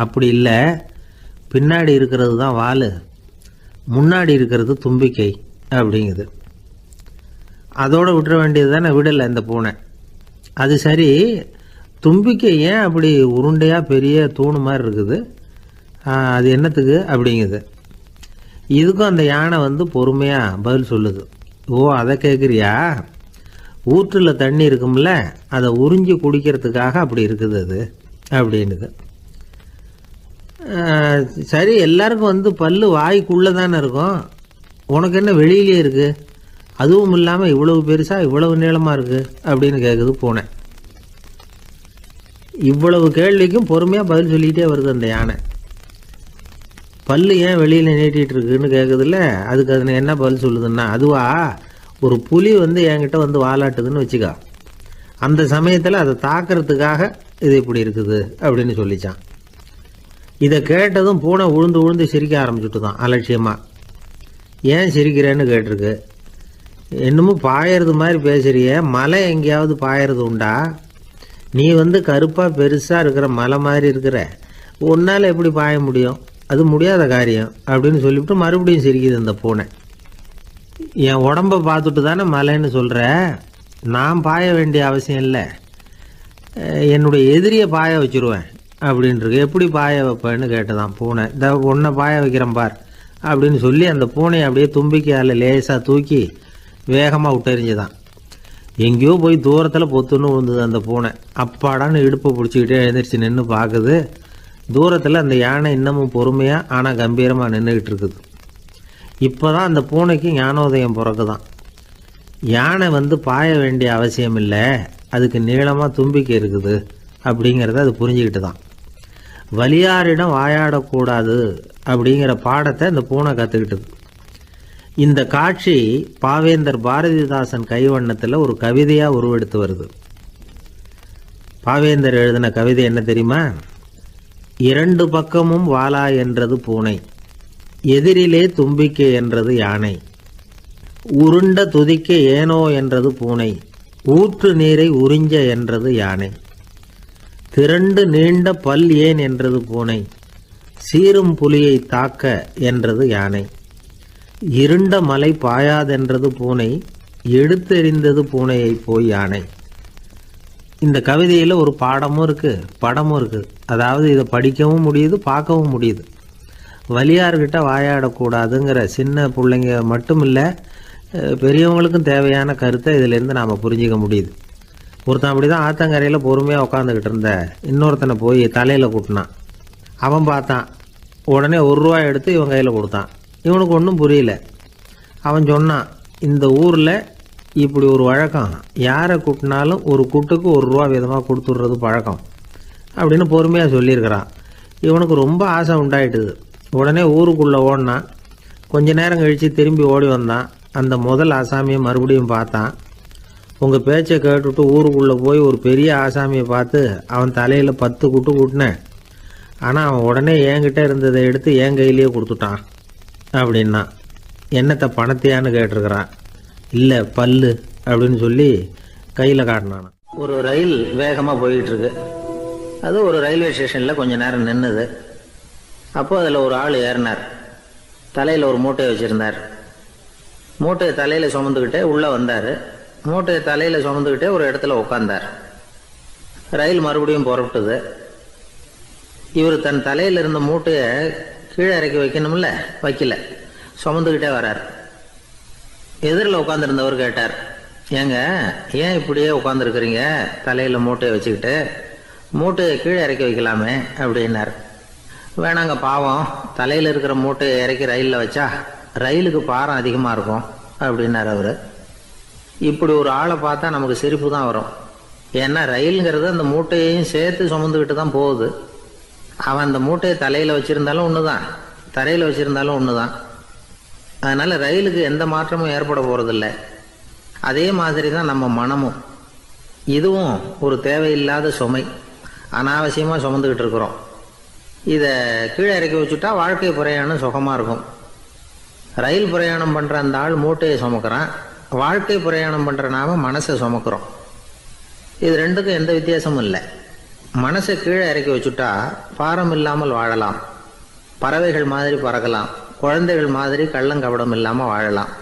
அப்படி இல்லை, பின்னாடி இருக்கிறது தான் வால், முன்னாடி இருக்கிறது தும்பிக்கை அப்படிங்குது. அதோடு விட்டுற வேண்டியது தானே, விடலை இந்த பூனை. அது சரி, தும்பிக்கை ஏன் அப்படி உருண்டையாக பெரிய தூணு மாதிரி இருக்குது, அது என்னத்துக்கு அப்படிங்குது. இதுக்கும் அந்த யானை பொறுமையாக பதில் சொல்லுது. ஓ, அதை கேட்குறியா? ஊற்றில் தண்ணி இருக்கும்ல, அதை உறிஞ்சி குடிக்கிறதுக்காக அப்படி இருக்குது அது அப்படின்னுது. சரி, எல்லாருக்கும் பல்லு வாய்க்குள்ளே தானே இருக்கும், உனக்கு என்ன வெளியிலே இருக்குது, அதுவும் இல்லாமல் இவ்வளவு பெருசாக இவ்வளவு நீளமாக இருக்குது அப்படின்னு கேட்குது பூனை. இவ்வளவு கேள்விக்கும் பொறுமையாக பதில் சொல்லிகிட்டே வருது அந்த யானை. பல்லு ஏன் வெளியில் நீட்டிகிட்டு இருக்குன்னு கேட்குதுல்ல, அதுக்கு அது என்ன பதில் சொல்லுதுன்னா, அதுவா ஒரு புலி என்கிட்ட வாலாட்டுதுன்னு வச்சுக்கா, அந்த சமயத்தில் அதை தாக்கிறதுக்காக இது இப்படி இருக்குது அப்படின்னு சொல்லிச்சான். இதை கேட்டதும் பூனை உழுந்து உழுந்து சிரிக்க ஆரம்பிச்சுட்டு தான் அலட்சியமாக. ஏன் சிரிக்கிறேன்னு கேட்டிருக்கு. என்னமோ பாயறது மாதிரி பேசுறிய, மலை எங்கேயாவது பாயறது உண்டா? நீ கருப்பாக பெருசாக இருக்கிற மலை மாதிரி இருக்கிற, உன்னால் எப்படி பாய முடியும், அது முடியாத காரியம் அப்படின்னு சொல்லிவிட்டு மறுபடியும் சிரிக்குது இந்த பூனை. என் உடம்பை பார்த்துட்டு தானே மலைன்னு சொல்கிற, நான் பாய வேண்டிய அவசியம் இல்லை, என்னுடைய எதிரியை பாய வச்சுருவேன் அப்படின்ட்டு. எப்படி பாய வைப்பேன்னு கேட்டதான் பூனை. இந்த உன்னை பாய வைக்கிறேன் பார் அப்படின்னு சொல்லி அந்த பூனையை அப்படியே தும்பிக்கையால் லேசாக தூக்கி வேகமாக விட்டெறிஞ்சுதான். எங்கேயோ போய் தூரத்தில் பொத்துன்னு விழுந்தது அந்த பூனை. அப்பாடான்னு இடுப்பை பிடிச்சிக்கிட்டே எழுந்திரிச்சு நின்று பார்க்குது. தூரத்தில் அந்த யானை இன்னமும் பொறுமையாக ஆனால் கம்பீரமாக நின்றுக்கிட்டு இருக்குது. இப்போ தான் அந்த பூனைக்கு ஞானோதயம் பிறக்குதான். யானை பாய வேண்டிய அவசியம் இல்லை, அதுக்கு நீளமாக தும்பிக்கை இருக்குது அப்படிங்கிறத அது புரிஞ்சுக்கிட்டு தான். வலியாரிடம் வாயாடக்கூடாது அப்படிங்கிற பாடத்தை இந்த பூனை கற்றுக்கிட்டது. இந்த காட்சி பாவேந்தர் பாரதிதாசன் கைவண்ணத்தில் ஒரு கவிதையாக உருவெடுத்து வருது. பாவேந்தர் எழுதின கவிதை என்ன தெரியுமா? 2 பக்கமும் வாலா என்றது பூனை, எதிரிலே தும்பிக்கை என்றது யானை, உருண்ட துதிக்க ஏனோ என்றது பூனை, ஊற்று நீரை உறிஞ்ச என்றது யானை, திரண்டு நீண்ட பல் ஏன் என்றது பூனை, சீரும் புலியை தாக்க என்றது யானை, இருண்ட மலை பாயாதென்றது பூனை, எடுத்தெறிந்தது பூனையை போய் யானை. இந்த கவிதையில் ஒரு பாடமும் இருக்குது, படமும் இருக்குது. அதாவது இதை படிக்கவும் முடியுது, பார்க்கவும் முடியுது. வலியார்கிட்ட வாயாடக்கூடாதுங்கிற சின்ன பிள்ளைங்க மட்டும் இல்லை, பெரியவங்களுக்கும் தேவையான கருத்தை இதிலேருந்து நாம் புரிஞ்சிக்க முடியுது. ஒருத்தன் அப்படி தான் ஆத்தங்கரையில் பொறுமையாக உட்காந்துக்கிட்டு இருந்த இன்னொருத்தனை போய் தலையில் கூட்டினான். அவன் பார்த்தான், உடனே ₹1 எடுத்து இவன் கையில் கொடுத்தான். இவனுக்கு ஒன்றும் புரியல. அவன் சொன்னான், இந்த ஊரில் இப்படி ஒரு வழக்கம், யாரை கூட்டினாலும் ஒரு கூட்டுக்கு ₹1 விதமாக கொடுத்துட்றது பழக்கம் அப்படின்னு பொறுமையாக சொல்லியிருக்கிறான். இவனுக்கு ரொம்ப ஆசை உண்டாயிட்டுது. உடனே ஊருக்குள்ளே ஓடினான். கொஞ்ச நேரம் கழித்து திரும்பி ஓடி வந்தான். அந்த முதல் ஆசாமியை மறுபடியும் பார்த்தான். உங்கள் பேச்சை கேட்டுவிட்டு ஊருக்குள்ளே போய் ஒரு பெரிய ஆசாமியை பார்த்து அவன் தலையில் 10 குட்டு கூட்டினேன். ஆனால் அவன் உடனே என்கிட்ட இருந்ததை எடுத்து என் கையிலேயே கொடுத்துட்டான் அப்படின்னா. என்னத்தை பணத்தையான்னு கேட்டிருக்கிறான். இல்லை பல்லு அப்படின்னு சொல்லி கையில் காட்டினான். ஒரு ரயில் வேகமாக போயிட்டுருக்கு. அது ஒரு ரயில்வே ஸ்டேஷனில் கொஞ்ச நேரம் நின்றுது. அப்போது அதில் ஒரு ஆள் ஏறினார். தலையில் ஒரு மூட்டையை வச்சுருந்தார். மூட்டையை தலையில் சுமந்துக்கிட்டே உள்ளே வந்தார். மூட்டையை தலையில் சுமந்துக்கிட்டே ஒரு இடத்துல உட்காந்தார். ரயில் மறுபடியும் புறப்பட்டது. இவர் தன் தலையில் இருந்த மூட்டையை கீழே இறக்கி வைக்கணும்ல, வைக்கல, சுமந்துக்கிட்டே வரார். எதிரில் உட்காந்துருந்தவர் கேட்டார், ஏங்க ஏன் இப்படியே உட்காந்துருக்குறீங்க தலையில் மூட்டையை வச்சுக்கிட்டு, மூட்டையை கீழே இறக்கி வைக்கலாமே அப்படின்னார். வேணாங்க, பாவம், தலையில் இருக்கிற மூட்டையை இறக்கி ரயிலில் வச்சா ரயிலுக்கு பாரம் அதிகமாக இருக்கும் அப்படின்னார் அவர். இப்படி ஒரு ஆளை பார்த்தா நமக்கு சிரிப்பு தான் வரும். ஏன்னா ரயிலுங்கிறது அந்த மூட்டையையும் சேர்த்து சுமந்துக்கிட்டு தான் போகுது. அவன் அந்த மூட்டையை தலையில் வச்சுருந்தாலும் ஒன்று தான், தரையில் வச்சுருந்தாலும் ஒன்று தான். அதனால் ரயிலுக்கு எந்த மாற்றமும் ஏற்பட போகிறதில்ல. அதே மாதிரி தான் நம்ம மனமும். இதுவும் ஒரு தேவையில்லாத சுமை, அனாவசியமாக சுமந்துக்கிட்டு இருக்கிறோம். இதை கீழே இறக்கி வச்சுட்டா வாழ்க்கை பிரயாணம் சுகமாக இருக்கும். ரயில் பிரயாணம் பண்ணுற அந்த ஆள் மூட்டையை சுமக்கிறான், வாழ்க்கை பிரயாணம் பண்ணுற நாம மனசை சுமக்கிறோம். இது ரெண்டுக்கும் எந்த வித்தியாசமும் இல்லை. மனசை கீழே இறக்கி வச்சுட்டா பாரம் இல்லாமல் வாழலாம், பறவைகள் மாதிரி பறக்கலாம், குழந்தைகள் மாதிரி கள்ளங்கபடம் இல்லாமல் வாழலாம்.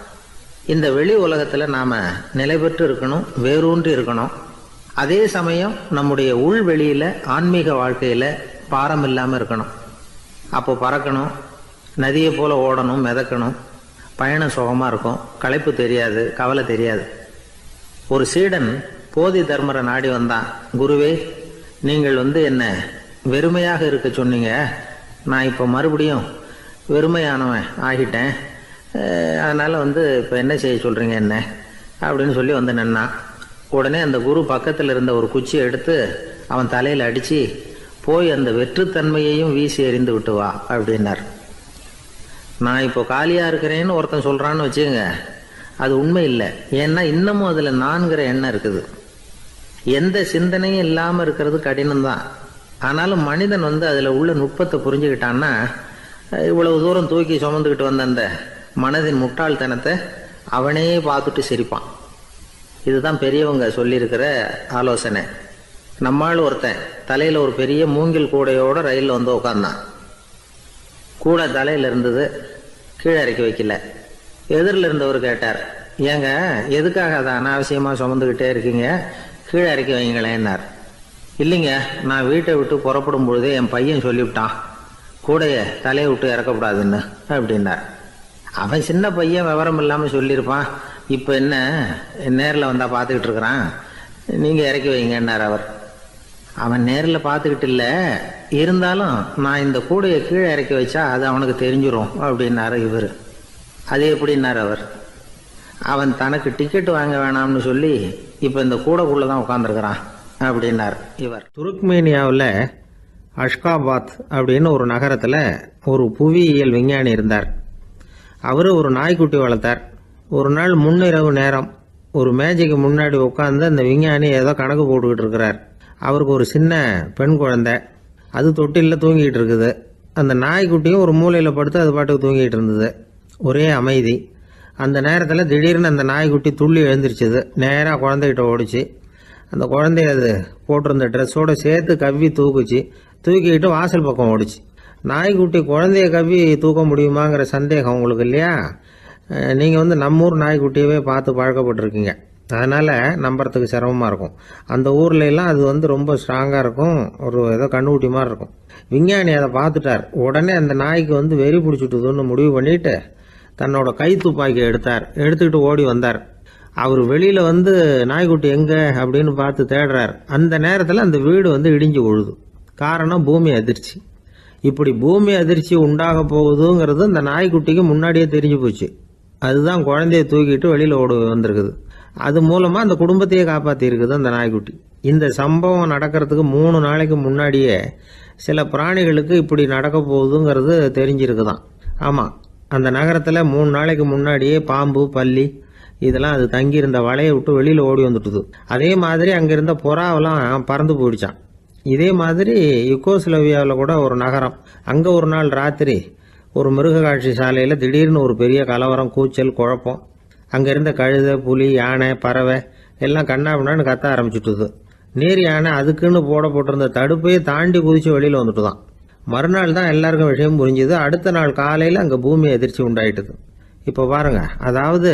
இந்த வெளி உலகத்தில் நாம் நிலை பெற்று இருக்கணும், வேரூன்றி இருக்கணும். அதே சமயம் நம்முடைய உள்வெளியில் ஆன்மீக வாழ்க்கையில் பாரம் இல்லாமல் இருக்கணும். அப்போ பறக்கணும், நதியை போல் ஓடணும், மிதக்கணும். பயணம் சுகமாக இருக்கும், களைப்பு தெரியாது, கவலை தெரியாது. ஒரு சீடன் போதி தர்மரை நாடி வந்தான். குருவே, நீங்கள் என்ன வெறுமையாக இருக்க சொன்னீங்க, நான் இப்போ மறுபடியும் வெறுமையானவன் ஆகிட்டேன், அதனால் இப்போ என்ன செய்ய சொல்கிறீங்க என்ன அப்படின்னு சொல்லி நின்னான். உடனே அந்த குரு பக்கத்தில் இருந்த ஒரு குச்சியை எடுத்து அவன் தலையில் அடித்து, போய் அந்த வெற்றுத்தன்மையையும் வீசி எறிந்து விட்டு வா அப்படின்னார். நான் இப்போ காலியாக இருக்கிறேன்னு ஒருத்தன் சொல்கிறான்னு வச்சுங்க, அது உண்மை இல்லை. ஏன்னா இன்னமும் அதில் நான்கிற எண்ணம் இருக்குது. எந்த சிந்தனையும் இல்லாமல் இருக்கிறது கடினம்தான். ஆனாலும் மனிதன் அதில் உள்ள நுட்பத்தை புரிஞ்சுக்கிட்டான்னா இவ்வளவு தூரம் தூக்கி சுமந்துக்கிட்டு வந்த அந்த மனதின் முட்டாள்தனத்தை அவனே பார்த்துட்டு சிரிப்பான். இதுதான் பெரியவங்க சொல்லியிருக்கிற ஆலோசனை. நம்மால் ஒருத்தன் தலையில் ஒரு பெரிய மூங்கில் கூடையோட ரயிலில் உட்காந்தான். கூடை தலையில் இருந்தது, கீழே இறக்கி வைக்கல. எதிரில் இருந்தவர் கேட்டார், ஏங்க எதுக்காக அதை அனாவசியமாக சுமந்துக்கிட்டே இருக்கீங்க, கீழே இறக்கி வைங்களேன்னார். இல்லைங்க, நான் வீட்டை விட்டு புறப்படும் பொழுதே என் பையன் சொல்லிவிட்டான், கூடைய தலையை விட்டு இறக்கக்கூடாதுன்னு அப்படின்னார். அவன் சின்ன பையன், விவரம் இல்லாமல் சொல்லியிருப்பான். இப்போ என்ன நேரில் வந்தால் பார்த்துக்கிட்டு இருக்கிறான், நீங்கள் இறக்கி வைங்கன்னார் அவர். அவன் நேரில் பார்த்துக்கிட்டு இல்லை, இருந்தாலும் நான் இந்த கூடையை கீழே இறக்கி வச்சா அது அவனுக்கு தெரிஞ்சிடும் அப்படின்னாரு இவர். அது எப்படின்னார் அவர். அவன் தனக்கு டிக்கெட் வாங்க வேணாம்னு சொல்லி இப்போ இந்த கூடைக்குள்ளே தான் உட்காந்துருக்கிறான் அப்படின்னார் இவர். துருக்மேனியாவில் அஷ்காபாத் அப்படின்னு ஒரு நகரத்தில் ஒரு புவியியல் விஞ்ஞானி இருந்தார். அவர் ஒரு நாய்க்குட்டி வளர்த்தார். ஒரு நாள் முன்னிரவு நேரம் ஒரு மேஜைக்கு முன்னாடி உட்காந்து அந்த விஞ்ஞானி ஏதோ கணக்கு போட்டுக்கிட்டு இருக்கிறார். அவருக்கு ஒரு சின்ன பெண் குழந்தை, அது தொட்டிலில் தூங்கிட்டு இருக்குது. அந்த நாய்க்குட்டியும் ஒரு மூலையில் படுத்து அது பாட்டுக்கு தூங்கிட்டு இருந்தது. ஒரே அமைதி. அந்த நேரத்தில் திடீர்னு அந்த நாய்க்குட்டி துள்ளி எழுந்திரிச்சது. நேராக குழந்தைகிட்ட ஓடிச்சு. அந்த குழந்தைய அது போட்டிருந்த ட்ரெஸ்ஸோடு சேர்த்து கவ்வி தூக்குச்சு. தூக்கிக்கிட்டு வாசல் பக்கம் ஓடிச்சு. நாய்க்குட்டி குழந்தைய கவ்வி தூக்க முடியுமாங்கிற சந்தேகம் உங்களுக்கு இல்லையா? நீங்கள் நம்மூர் நாய்க்குட்டியவே பார்த்து பழக்கப்பட்டிருக்கீங்க. அதனால் நம்புறதுக்கு சிரமமாக இருக்கும். அந்த ஊர்ல எல்லாம் அது ரொம்ப ஸ்ட்ராங்காக இருக்கும். ஒரு ஏதோ கண்ணுக்குட்டி மாதிரி இருக்கும். விஞ்ஞானி அதை பார்த்துட்டார். உடனே அந்த நாய்க்கு வெறி பிடிச்சிட்டுதுன்னு முடிவு பண்ணிட்டு தன்னோட கை துப்பாக்கி எடுத்துக்கிட்டு ஓடி வந்தார். அவர் வெளியில் நாய்க்குட்டி எங்கே அப்படின்னு பார்த்து தேடுறார். அந்த நேரத்தில் அந்த வீடு இடிஞ்சு விழுது. காரணம் பூமி அதிர்ச்சி. இப்படி பூமி அதிர்ச்சி உண்டாக போகுதுங்கிறது அந்த நாய்க்குட்டிக்கு முன்னாடியே தெரிஞ்சு போச்சு. அதுதான் குழந்தைய தூக்கிட்டு வெளியில் ஓடி வந்திருக்குது. அது மூலமாக அந்த குடும்பத்தையே காப்பாற்றிருக்குது அந்த நாய்க்குட்டி. இந்த சம்பவம் நடக்கிறதுக்கு 3 நாளைக்கு முன்னாடியே சில பிராணிகளுக்கு இப்படி நடக்க போகுதுங்கிறது தெரிஞ்சிருக்குதான். ஆமாம், அந்த நகரத்தில் 3 நாளைக்கு முன்னாடியே பாம்பு, பல்லி இதெல்லாம் அது தங்கியிருந்த வலையை விட்டு வெளியில் ஓடி வந்துட்டுது. அதே மாதிரி அங்கிருந்த புறாவெல்லாம் பறந்து போயிடுச்சான். இதே மாதிரி யுகோஸ்லோவியாவில் கூட ஒரு நகரம். அங்கே ஒரு நாள் ராத்திரி ஒரு மிருக காட்சி சாலையில் திடீர்னு ஒரு பெரிய கலவரம், கூச்சல், குழப்பம். அங்கே இருந்த கழுதை, புலி, யானை, பறவை எல்லாம் கண்ணாபின்னான்னு கத்த ஆரம்பிச்சுட்டுது. நீர் யானை அதுக்குன்னு போட்டிருந்த தடுப்பையே தாண்டி குதிச்சு வெளியில் வந்துட்டுதான். மறுநாள் தான் எல்லாருக்கும் விஷயம் புரிஞ்சுது. அடுத்த நாள் காலையில் அங்கே பூமி அதிர்ச்சி உண்டாயிட்டுது. இப்போ பாருங்க, அதாவது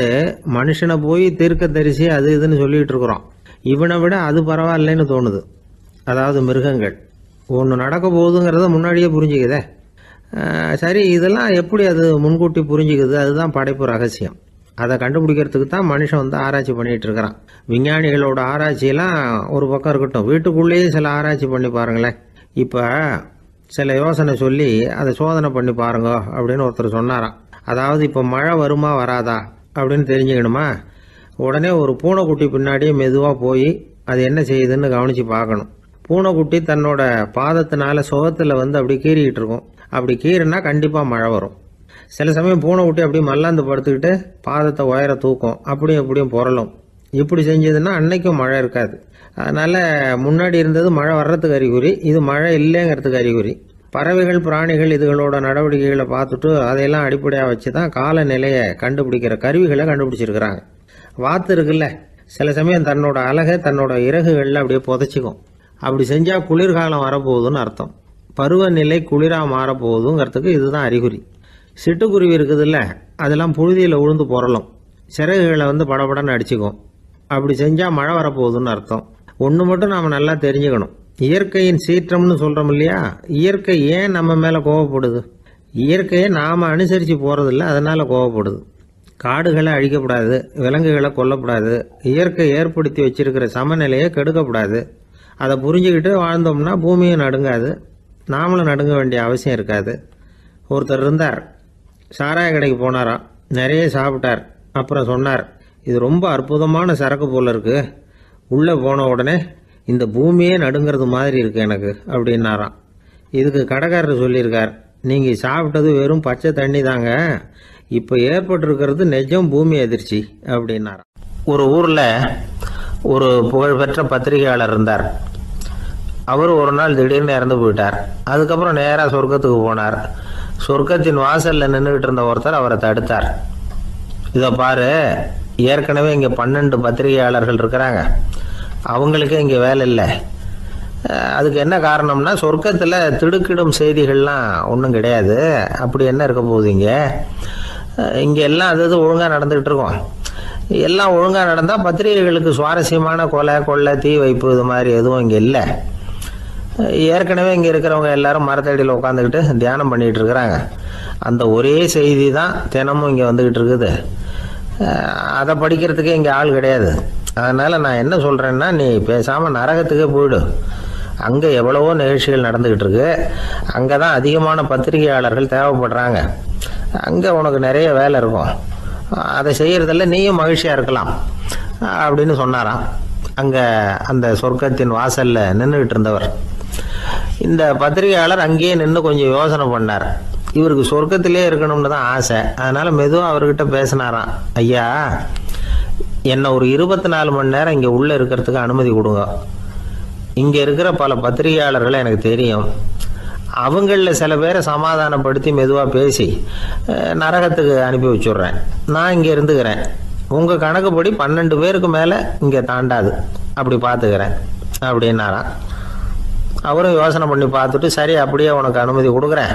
மனுஷனை போய் தீர்க்க தரிசி அது இதுன்னு சொல்லிட்டு இருக்கிறோம். இவனை விட அது பரவாயில்லைன்னு தோணுது. அதாவது மிருகங்கள் ஒன்று நடக்க போகுதுங்கிறத முன்னாடியே புரிஞ்சுக்குதே. சரி, இதெல்லாம் எப்படி அது முன்கூட்டி புரிஞ்சுக்குது? அதுதான் படைப்பு ரகசியம். அதை கண்டுபிடிக்கிறதுக்கு தான் மனுஷன் ஆராய்ச்சி பண்ணிட்டு இருக்கிறான். விஞ்ஞானிகளோட ஆராய்ச்சியெல்லாம் ஒரு பக்கம் இருக்கட்டும், வீட்டுக்குள்ளேயே சில ஆராய்ச்சி பண்ணி பாருங்களேன். இப்போ சில யோசனை சொல்லி அதை சோதனை பண்ணி பாருங்க அப்படின்னு ஒருத்தர் சொன்னாராம். அதாவது இப்போ மழை வருமா வராதா அப்படின்னு தெரிஞ்சுக்கணுமா, உடனே ஒரு பூனைக்குட்டி பின்னாடியே மெதுவாக போய் அது என்ன செய்யுதுன்னு கவனித்து பார்க்கணும். பூனைக்குட்டி தன்னோட பாதத்தினால சுகத்தில் அப்படி கீறிக்கிட்டு இருக்கும். அப்படி கீறினா கண்டிப்பாக மழை வரும். சில சமயம் பூனைக்குட்டி அப்படி மல்லாந்து படுத்துக்கிட்டு பாதத்தை உயர தூக்கும். அப்படியும் எப்படியும் புரளும். இப்படி செஞ்சதுன்னா அன்னைக்கும் மழை இருக்காது. அதனால் முன்னாடி இருந்தது மழை வர்றதுக்கு அறிகுறி, இது மழை இல்லைங்கிறதுக்கு அறிகுறி. பறவைகள், பிராணிகள் இதுகளோட நடவடிக்கைகளை பார்த்துட்டு அதையெல்லாம் அடிப்படையாக வச்சு தான் காலநிலையை கண்டுபிடிக்கிற கருவிகளை கண்டுபிடிச்சிருக்கிறாங்க. வாத்து இருக்குல்ல, சில சமயம் தன்னோட அழகை தன்னோட இறகுகளில் அப்படியே புதைச்சிக்கும். அப்படி செஞ்சால் குளிர்காலம் வரப்போகுதுன்னு அர்த்தம். பருவநிலை குளிராக மாறப்போகுதுங்கிறதுக்கு இதுதான் அறிகுறி. சிட்டுக்குருவி இருக்குதுல்ல, அதெல்லாம் புழுதியில் விழுந்து புரளும். சிறகுகளை படபடன்னு அடிச்சுக்கும். அப்படி செஞ்சால் மழை வரப்போகுதுன்னு அர்த்தம். ஒன்று மட்டும் நாம் நல்லா தெரிஞ்சுக்கணும். இயற்கையின் சீற்றம்னு சொல்கிறோம் இல்லையா, இயற்கை ஏன் நம்ம மேலே கோவப்படுது? இயற்கையை நாம் அனுசரித்து போகிறதில்ல, அதனால் கோவப்படுது. காடுகளை அழிக்கப்படாது, விலங்குகளை கொல்லப்படாது, இயற்கை ஏற்படுத்தி வச்சிருக்கிற சமநிலையை கெடுக்கப்படாது. அதை புரிஞ்சுக்கிட்டு வாழ்ந்தோம்னா பூமியும் நடுங்காது, நாமளும் நடுங்க வேண்டிய அவசியம் இருக்காது. ஒருத்தர் இருந்தார், சாராய கடைக்கு போனாராம். நிறைய சாப்பிட்டார். அப்புறம் சொன்னார், இது ரொம்ப அற்புதமான சரக்கு போல இருக்கு. உள்ளே போன உடனே இந்த பூமியே நடுங்கிறது மாதிரி இருக்கு எனக்கு அப்படின்னாராம். இதுக்கு கடைக்காரர் சொல்லியிருக்கார், நீங்கள் சாப்பிட்டது வெறும் பச்சை தண்ணி தாங்க, இப்போ ஏற்பட்டிருக்கிறது நிஜம் பூமி அதிர்ச்சி அப்படின்னாராம். ஒரு ஊரில் ஒரு புகழ்பெற்ற பத்திரிகையாளர் இருந்தார். அவர் ஒரு நாள் திடீர்னு இறந்து போயிட்டார். அதுக்கப்புறம் நேராக சொர்க்கத்துக்கு போனார். சொர்க்கத்தின் வாசலில் நின்றுக்கிட்டு இருந்த ஒருத்தர் அவரை தடுத்தார். இதை பாரு, ஏற்கனவே இங்கே 12 பத்திரிகையாளர்கள் இருக்கிறாங்க, அவங்களுக்கு இங்கே வேலை இல்லை. அதுக்கு என்ன காரணம்னா, சொர்க்கத்தில் திடுக்கிடும் செய்திகள்லாம் ஒன்றும் கிடையாது. அப்படி என்ன இருக்க போகுது? இங்கே எல்லாம் அது ஒழுங்காக நடந்துக்கிட்டு இருக்கோம். எல்லாம் ஒழுங்காக நடந்தால் பத்திரிகைகளுக்கு சுவாரஸ்யமான கொலை, கொள்ளை, தீ வைப்பு இது மாதிரி எதுவும் இங்கே இல்லை. ஏற்கனவே இங்கே இருக்கிறவங்க எல்லாரும் மரத்தடியில் உட்காந்துக்கிட்டு தியானம் பண்ணிகிட்டு இருக்கிறாங்க. அந்த ஒரே செய்தி தான் தினமும் இங்கே வந்துக்கிட்டு இருக்குது. அதை படிக்கிறதுக்கே இங்கே ஆள் கிடையாது. அதனால் நான் என்ன சொல்கிறேன்னா, நீ பேசாமல் நரகத்துக்கே போயிடு. அங்கே எவ்வளவோ நிகழ்ச்சிகள் நடந்துக்கிட்டு இருக்கு. அங்கே தான் அதிகமான பத்திரிகையாளர்கள் தேவைப்படுறாங்க. அங்கே உனக்கு நிறைய வேலை இருக்கும். அதை செய்கிறதில்ல நீயும் மகிழ்ச்சியாக இருக்கலாம் அப்படின்னு சொன்னாராம். அங்கே அந்த சொர்க்கத்தின் வாசலில் நின்றுக்கிட்டு இருந்தவர். இந்த பத்திரிகையாளர் அங்கேயே நின்று கொஞ்சம் யோசனை பண்ணார். இவருக்கு சொர்க்கத்திலே இருக்கணும்னு தான் ஆசை. அதனால் மெதுவாக அவர்கிட்ட பேசினாராம். ஐயா, என்னை ஒரு 24 மணி நேரம் இங்கே உள்ளே இருக்கிறதுக்கு அனுமதி கொடுங்க. இங்கே இருக்கிற பல பத்திரிகையாளர்களை எனக்கு தெரியும். அவங்களில் சில பேரை சமாதானப்படுத்தி மெதுவாக பேசி நரகத்துக்கு அனுப்பி வச்சுட்றேன். நான் இங்கே இருந்துக்கிறேன். உங்கள் கணக்குப்படி 12 பேருக்கு மேலே இங்கே தாண்டாது, அப்படி பார்த்துக்கிறேன் அப்படின்னாராம். அவரும் யோசனை பண்ணி பார்த்துட்டு, சரி அப்படியே உனக்கு அனுமதி கொடுக்குறேன்,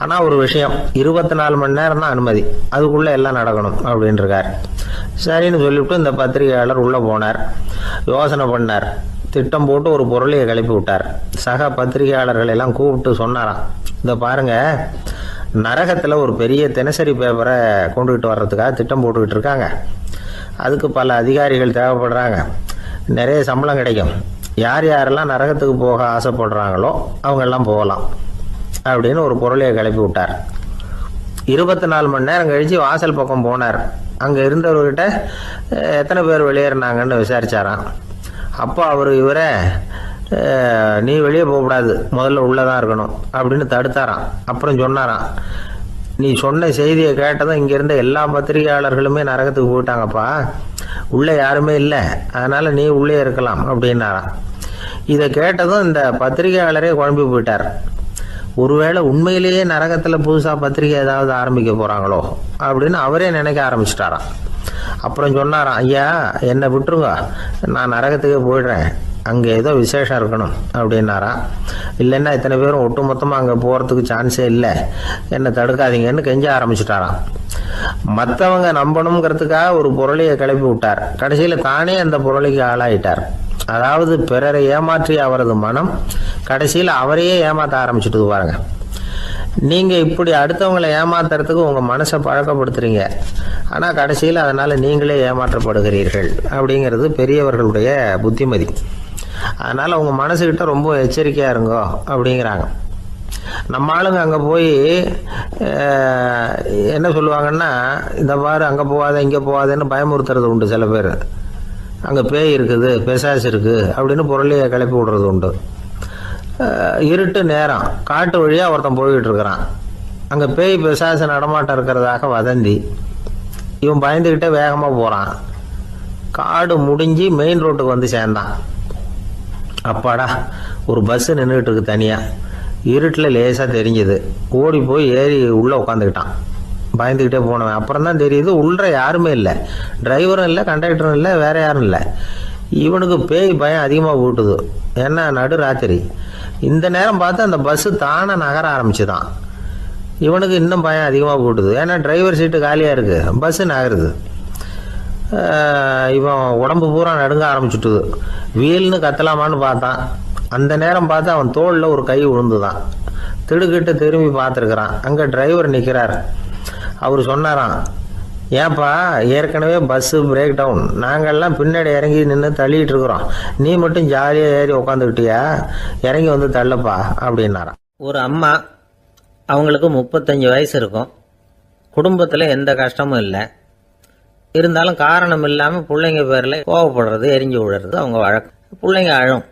ஆனால் ஒரு விஷயம், 24 மணி நேரம் தான் அனுமதி, அதுக்குள்ளே எல்லாம் நடக்கணும் அப்படின்ட்டுருக்கார். சரின்னு சொல்லிவிட்டு இந்த பத்திரிகையாளர் உள்ளே போனார். யோசனை பண்ணார், திட்டம் போட்டு ஒரு பொருளையை கிளப்பி விட்டார். சக பத்திரிகையாளர்கள் எல்லாம் கூப்பிட்டு சொன்னாராம், இந்த பாருங்க, நரகத்தில் ஒரு பெரிய தினசரி பேப்பரை கொண்டுகிட்டு வர்றதுக்காக திட்டம் போட்டுக்கிட்டு இருக்காங்க. அதுக்கு பல அதிகாரிகள் தேவைப்படுறாங்க, நிறைய சம்பளம் கிடைக்கும். யார் யாரெல்லாம் நரகத்துக்கு போக ஆசைப்படுறாங்களோ அவங்கெல்லாம் போகலாம் அப்படின்னு ஒரு பொருளையை கிளப்பி விட்டார். 24 மணி நேரம் கழித்து வாசல் பக்கம் போனார். அங்கே இருந்தவர்கிட்ட எத்தனை பேர் வெளியேறினாங்கன்னு விசாரிச்சாராம். அப்போ அவர் இவரை, நீ வெளியே போகக்கூடாது, முதல்ல உள்ளே தான் இருக்கணும் அப்படின்னு தடுத்தாராம். அப்புறம் சொன்னாராம், நீ சொன்ன செய்தியை கேட்டதும் இங்கே இருந்த எல்லா பத்திரிகையாளர்களுமே நரகத்துக்கு போயிட்டாங்கப்பா, உள்ளே யாருமே இல்லை, அதனால் நீ உள்ளே இருக்கலாம் அப்படின்னாராம். இதை கேட்டதும் இந்த பத்திரிகையாளரே குழம்பி போயிட்டார். ஒருவேளை உண்மையிலேயே நரகத்தில் புதுசாக பத்திரிகை ஏதாவது ஆரம்பிக்க போகிறாங்களோ அப்படின்னு அவரே நினைக்க ஆரம்பிச்சிட்டாராம். அப்புறம் சொன்னாராம், ஐயா என்னை விட்டுருங்க, நான் நரகத்துக்கே போயிடுறேன், அங்கே ஏதோ விசேஷம் இருக்கணும் அப்படின்னாராம். இல்லைன்னா இத்தனை பேரும் ஒட்டு மொத்தமாக அங்கே போகிறதுக்கு சான்ஸே இல்லை, என்னை தடுக்காதீங்கன்னு கெஞ்ச ஆரம்பிச்சிட்டாராம். மற்றவங்க நம்பணுங்கிறதுக்காக ஒரு பொருளையை கிளப்பி விட்டார். கடைசியில் தானே அந்த பொருளைக்கு ஆளாயிட்டார். அதாவது பிறரை ஏமாற்றிய அவரது மனம் கடைசியில் அவரையே ஏமாற்ற ஆரம்பிச்சுட்டு பாருங்க. நீங்கள் இப்படி அடுத்தவங்களை ஏமாத்துறதுக்கு உங்கள் மனசை பழக்கப்படுத்துறீங்க, ஆனால் கடைசியில் அதனால் நீங்களே ஏமாற்றப்படுகிறீர்கள் அப்படிங்கிறது பெரியவர்களுடைய புத்திமதி. அதனால் உங்கள் மனசுக்கிட்ட ரொம்ப எச்சரிக்கையாக இருங்கோ அப்படிங்கிறாங்க. நம்ம ஆளுங்க அங்கே போய் என்ன சொல்லுவாங்கன்னா, இந்த பாரு அங்கே போகாத இங்கே போகாதேன்னு பயமுறுத்துறது உண்டு. சில பேர் அங்கே பேய் இருக்குது, பிசாசு இருக்குது அப்படின்னு பொருளையை கிளப்பி விடுறது உண்டு. இருட்டு நேரம் காட்டு வழியாக ஒருத்தன் போய்கிட்டு இருக்கிறான். அங்கே பேய் பிசாசு நடமாட்டம் இருக்கிறதாக வதந்தி. இவன் பயந்துக்கிட்டே வேகமாக போகிறான். காடு முடிஞ்சு மெயின் ரோட்டுக்கு வந்து சேர்ந்தான். அப்பாடா, ஒரு பஸ்ஸு நின்றுக்கிட்டு இருக்கு தனியாக. இருட்டில் லேசாக தெரிஞ்சுது. ஓடி போய் ஏறி உள்ளே உட்காந்துக்கிட்டான். பயந்துக்கிட்டே போனவன் அப்புறம் தான் தெரியுது உள்ளே யாருமே இல்லை, டிரைவரும் இல்லை, கண்டக்டரும் இல்லை, வேற யாரும் இல்லை. இவனுக்கு பேய் பயம் அதிகமாக போட்டுது. ஏன்னா நடு ராத்திரி. இந்த நேரம் பார்த்து அந்த பஸ்ஸு தானே நகர ஆரம்பிச்சுதான். இவனுக்கு இன்னும் பயம் அதிகமாக போட்டுது. ஏன்னா டிரைவர் சீட்டு காலியாக இருக்குது, பஸ்ஸு நகருது. இவன் உடம்பு பூரா நடுங்க ஆரம்பிச்சுட்டுது. வீல்னு கத்தலாமான்னு பார்த்தான். அந்த நேரம் பார்த்து அவன் தோளில் ஒரு கை விழுந்துதான். திடுக்கிட்டு திரும்பி பார்த்துருக்குறான். அங்கே டிரைவர் நிற்கிறார். அவர் சொன்னாராம், ஏன்பா ஏற்கனவே பஸ்ஸு பிரேக் டவுன், நாங்கள்லாம் பின்னாடி இறங்கி நின்று தள்ளிட்டு இருக்கிறோம், நீ மட்டும் ஜாலியாக ஏறி உக்காந்துக்கிட்டியா, இறங்கி வந்து தள்ளப்பா அப்படின்னாராம். ஒரு அம்மா, அவங்களுக்கு 35 வயசு இருக்கும். குடும்பத்தில் எந்த கஷ்டமும் இல்லை. இருந்தாலும் காரணம் இல்லாமல் பிள்ளைங்க பேரில் கோவப்படுறது, எரிஞ்சு விடுறது அவங்க வழக்கம். பிள்ளைங்க அழும்.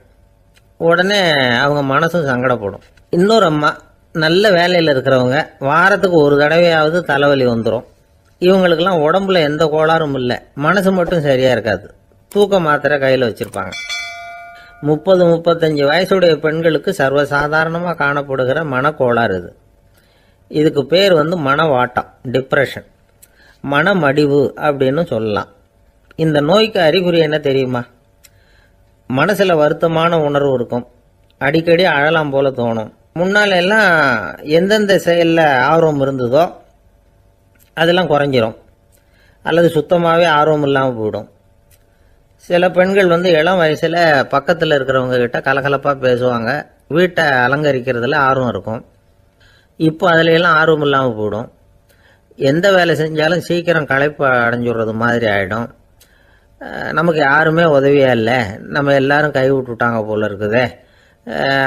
உடனே அவங்க மனசும் சங்கடப்படும். இன்னொரு அம்மா, நல்ல வேலையில் இருக்கிறவங்க, வாரத்துக்கு ஒரு தடவையாவது தலைவலி வந்துடும். இவங்களுக்கெல்லாம் உடம்புல எந்த கோளாறும் இல்லை, மனசு மட்டும் சரியாக இருக்காது. தூக்க மாத்திரை கையில் வச்சுருப்பாங்க. 30-35 வயசுடைய பெண்களுக்கு சர்வசாதாரணமாக காணப்படுகிற மனக்கோளாறு இது. இதுக்கு பேர் மனவாட்டம், டிப்ரெஷன், மனமடிவு அப்படின்னு சொல்லலாம். இந்த நோய்க்கு அறிகுறி என்ன தெரியுமா? மனசில் வருத்தமான உணர்வு இருக்கும், அடிக்கடி அழலாம் போல தோணும். முன்னால் எல்லாம் எந்தெந்த செயலில் ஆர்வம் இருந்ததோ அதெல்லாம் குறைஞ்சிரும், அல்லது சுத்தமாகவே ஆர்வம் இல்லாமல் போயிடும். சில பெண்கள் இளம் வயசில் பக்கத்தில் இருக்கிறவங்க கிட்ட கலகலப்பாக பேசுவாங்க, வீட்டை அலங்கரிக்கிறதுல ஆர்வம் இருக்கும். இப்போ அதிலெல்லாம் ஆர்வம் இல்லாமல் போயிடும். எந்த வேலை செஞ்சாலும் சீக்கிரம் களைப்பு அடைஞ்சுடுறது மாதிரி ஆகிடும். நமக்கு யாருமே உதவியாக இல்லை, நம்ம எல்லாரும் கை விட்டுட்டாங்க போல இருக்குதே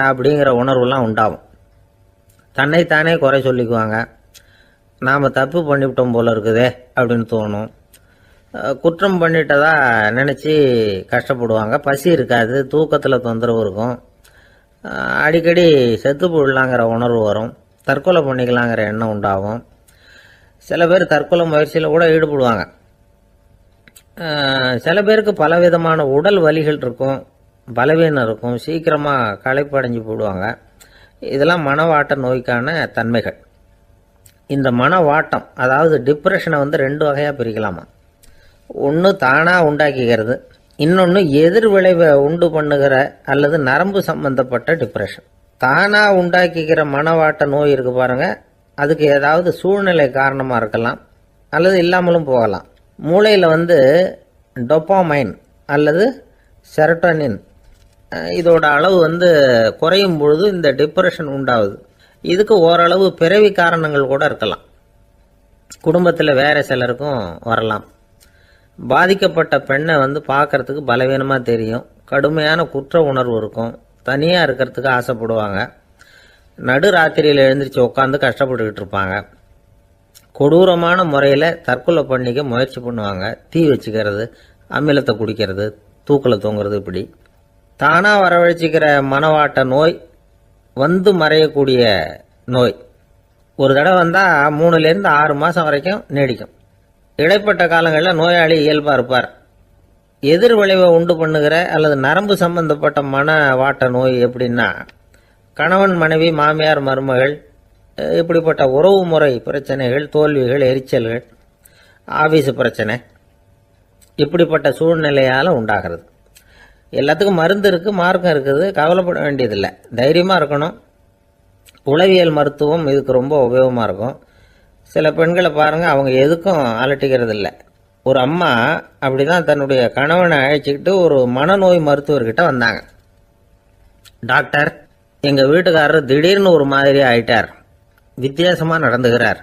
அப்படிங்கிற உணர்வுலாம் உண்டாகும். தன்னைத்தானே குறை சொல்லிக்குவாங்க. நாம் தப்பு பண்ணிவிட்டோம் போல இருக்குதே அப்படின்னு தோணும். குற்றம் பண்ணிட்டதா நினச்சி கஷ்டப்படுவாங்க. பசி இருக்காது, தூக்கத்தில் தொந்தரவு இருக்கும். அடிக்கடி செத்து போடலாங்கிற உணர்வு வரும். தற்கொலை பண்ணிக்கலாங்கிற எண்ணம் உண்டாகும். சில பேர் தற்கொலை முயற்சியில் கூட ஈடுபடுவாங்க. சில பேருக்கு பலவிதமான உடல் வலிகள் இருக்கும், பலவீனம் இருக்கும், சீக்கிரமாக களைப்படைஞ்சு போடுவாங்க. இதெல்லாம் மனவாட்ட நோய்க்கான தன்மைகள். இந்த மனவாட்டம் அதாவது டிப்ரெஷனை வந்து 2 வகையாக பிரிக்கலாமா. ஒன்று தானாக உண்டாக்கிக்கிறது, இன்னொன்று எதிர் விளைவை உண்டு பண்ணுகிற அல்லது நரம்பு சம்பந்தப்பட்ட டிப்ரெஷன். தானாக உண்டாக்கிக்கிற மனவாட்ட நோய் இருக்கு பாருங்க, அதுக்கு ஏதாவது சூழ்நிலை காரணமாக இருக்கலாம் அல்லது இல்லாமலும் போகலாம். மூளையில் வந்து டொப்பாமைன் அல்லது செரட்டோனின் இதோட அளவு வந்து குறையும் பொழுது இந்த டிப்ரெஷன் உண்டாகுது. இதுக்கு ஓரளவு பிறவி காரணங்கள் கூட இருக்கலாம், குடும்பத்தில் வேற சிலருக்கும் வரலாம். பாதிக்கப்பட்ட பெண்ணை வந்து பார்க்கறதுக்கு பலவீனமாக தெரியும், கடுமையான குற்ற உணர்வு இருக்கும், தனியாக இருக்கிறதுக்கு ஆசைப்படுவாங்க, நடு ராத்திரியில் எழுந்திரிச்சு உட்காந்து கஷ்டப்பட்டுக்கிட்டு இருப்பாங்க, கொடூரமான முறையில் தற்கொலை பண்ணிக்க முயற்சி பண்ணுவாங்க, தீ வச்சுக்கிறது, அமிலத்தை குடிக்கிறது, தூக்கில் தொங்குறது. இப்படி தானாக வரவழைச்சிக்கிற மனவாட்ட நோய் வந்து மறையக்கூடிய நோய். ஒரு தடவை வந்தால் 3லேருந்து 6 மாதம் வரைக்கும் நீடிக்கும். இடைப்பட்ட காலங்களில் நோயாளி இயல்பாக இருப்பார். எதிர் விளைவை உண்டு பண்ணுகிற அல்லது நரம்பு சம்பந்தப்பட்ட மனவாட்ட நோய் எப்படின்னா, கணவன் மனைவி மாமியார் மருமகள் இப்படிப்பட்ட உறவு முறை பிரச்சனைகள், தோல்விகள், எரிச்சல்கள், ஆபீஸ் பிரச்சனை இப்படிப்பட்ட சூழ்நிலையால் உண்டாகிறது. எல்லாத்துக்கும் மருந்து இருக்குது, மார்க்கம் இருக்குது, கவலைப்பட வேண்டியதில்லை, தைரியமாக இருக்கணும். உளவியல் மருத்துவம் இதுக்கு ரொம்ப உபயோகமாக இருக்கும். சில பெண்களை பாருங்கள், அவங்க எதுக்கும் அலட்டிக்கிறது இல்லை. ஒரு அம்மா அப்படி தான் தன்னுடைய கணவனை அழைச்சிக்கிட்டு ஒரு மனநோய் மருத்துவர்கிட்ட வந்தாங்க. டாக்டர், எங்கள் வீட்டுக்காரர் திடீர்னு ஒரு மாதிரி ஆயிட்டார், வித்தியாசமாக நடந்துகிறார்.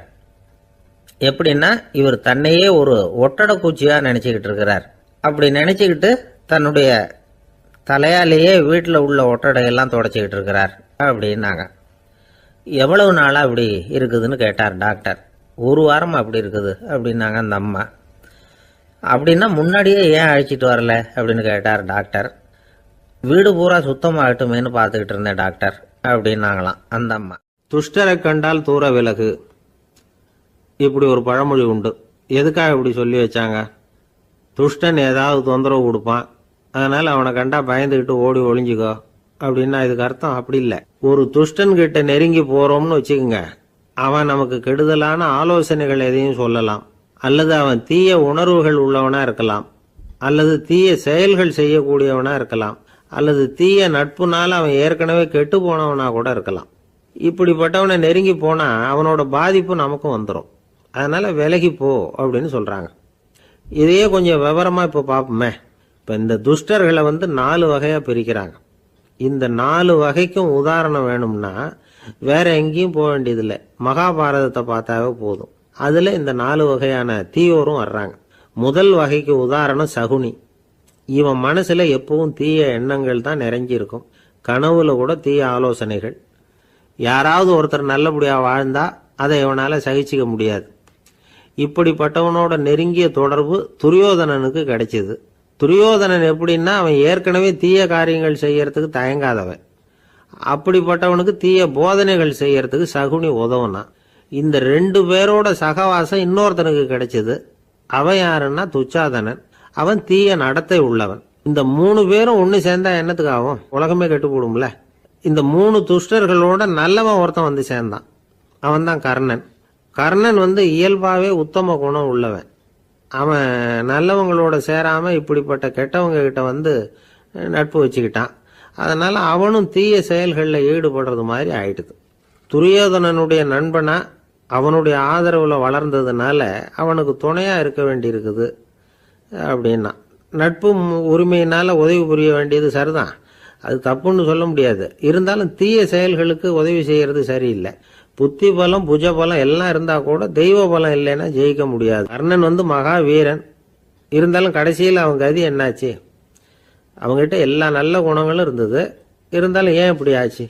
எப்படின்னா, இவர் தன்னையே ஒரு ஒட்டடை பூச்சியாக நினச்சிக்கிட்டு இருக்கிறார். அப்படி நினச்சிக்கிட்டு தன்னுடைய தலையாலேயே வீட்டில் உள்ள ஒட்டடையெல்லாம் தொடச்சிக்கிட்டு இருக்கிறார் அப்படின்னாங்க. எவ்வளவு நாளாக அப்படி இருக்குதுன்னு கேட்டார் டாக்டர். 1 வாரமாக அப்படி இருக்குது அப்படின்னாங்க அந்த அம்மா. அப்படின்னா முன்னாடியே ஏன் அழைச்சிட்டு வரல அப்படின்னு கேட்டார் டாக்டர். வீடு பூரா சுத்தமாகட்டுமேனு பார்த்துக்கிட்டு இருந்தேன் டாக்டர் அப்படின்னாங்களாம் அந்த அம்மா. துஷ்டரை கண்டால் தூர விலகு, இப்படி ஒரு பழமொழி உண்டு. எதுக்காக இப்படி சொல்லி வச்சாங்க? துஷ்டன் ஏதாவது தொந்தரவு கொடுப்பான், அதனால் அவனை கண்டா பயந்துக்கிட்டு ஓடி ஒளிஞ்சிக்கோ அப்படின்னா இதுக்கு அர்த்தம் அப்படி இல்லை. ஒரு துஷ்டன் கிட்ட நெருங்கி போறோம்னு வச்சுக்கோங்க, அவன் நமக்கு கெடுதலான ஆலோசனைகள் எதையும் சொல்லலாம், அல்லது அவன் தீய உணர்வுகள் உள்ளவனா இருக்கலாம், அல்லது தீய செயல்கள் செய்யக்கூடியவனா இருக்கலாம், அல்லது தீய நட்புனால அவன் ஏற்கனவே கெட்டு போனவனா கூட இருக்கலாம். இப்படிப்பட்டவனை நெருங்கி போனா அவனோட பாதிப்பு நமக்கும் வந்துடும். அதனால விலகி போ அப்படின்னு சொல்றாங்க. இதையே கொஞ்சம் விவரமா இப்ப பார்ப்போமே. இப்ப இந்த துஷ்டர்களை வந்து 4 வகையா பிரிக்கிறாங்க. இந்த 4 வகைக்கும் உதாரணம் வேணும்னா வேற எங்கேயும் போக வேண்டியதில்லை, மகாபாரதத்தை பார்த்தாவே போதும். அதுல இந்த 4 வகையான தீயோரும் வர்றாங்க. முதல் வகைக்கு உதாரணம் சகுனி. இவன் மனசுல எப்பவும் தீய எண்ணங்கள் தான் நிறைஞ்சி இருக்கும், கனவுல கூட தீய ஆலோசனைகள். யாராவது ஒருத்தர் நல்லபடியா வாழ்ந்தா அதை இவனால சகிச்சிக்க முடியாது. இப்படிப்பட்டவனோட நெருங்கிய தொடர்பு துரியோதனனுக்கு கிடைச்சது. துரியோதனன் எப்படின்னா, அவன் ஏற்கனவே தீய காரியங்கள் செய்யறதுக்கு தயங்காதவன். அப்படிப்பட்டவனுக்கு தீய போதனைகள் செய்யறதுக்கு சகுனி உதவுனா. இந்த 2 பேரோட சகவாசம் இன்னொருத்தனுக்கு கிடைச்சது. அவன் யாருன்னா துச்சாதனன். அவன் தீய நடத்தை உள்ளவன். இந்த 3 பேரும் ஒன்னு சேர்ந்தா என்னத்துக்கு ஆகும்? உலகமே கெட்டு போடும்ல. இந்த 3 துஷ்டர்களோட நல்லவன் ஒருத்தன் வந்து சேர்ந்தான், அவன் தான் கர்ணன். கர்ணன் வந்து இயல்பாவே உத்தம குணம் உள்ளவன். அவன் நல்லவங்களோட சேராம இப்படிப்பட்ட கெட்டவங்க கிட்ட வந்து நட்பு வச்சுக்கிட்டான். அதனால அவனும் தீய செயல்களில் ஈடுபடுறது மாதிரி ஆயிடுது. துரியோதனனுடைய நண்பனா அவனுடைய ஆதரவுல வளர்ந்ததுனால அவனுக்கு துணையா இருக்க வேண்டி இருக்குது அப்படின்னா. நட்பு உரிமையினால உதவி புரிய வேண்டியது சரிதான், அது தப்புன்னு சொல்ல முடியாது. இருந்தாலும் தீய செயல்களுக்கு உதவி செய்யறது சரியில்லை. புத்தி பலம் புஜ பலம் எல்லாம் இருந்தா கூட தெய்வ பலம் இல்லைன்னா ஜெயிக்க முடியாது. கர்ணன் வந்து மகா வீரன், இருந்தாலும் கடைசியில் அவன் கதி என்னாச்சு? அவங்ககிட்ட எல்லா நல்ல குணங்களும் இருந்தது, இருந்தாலும் ஏன் இப்படி ஆச்சு?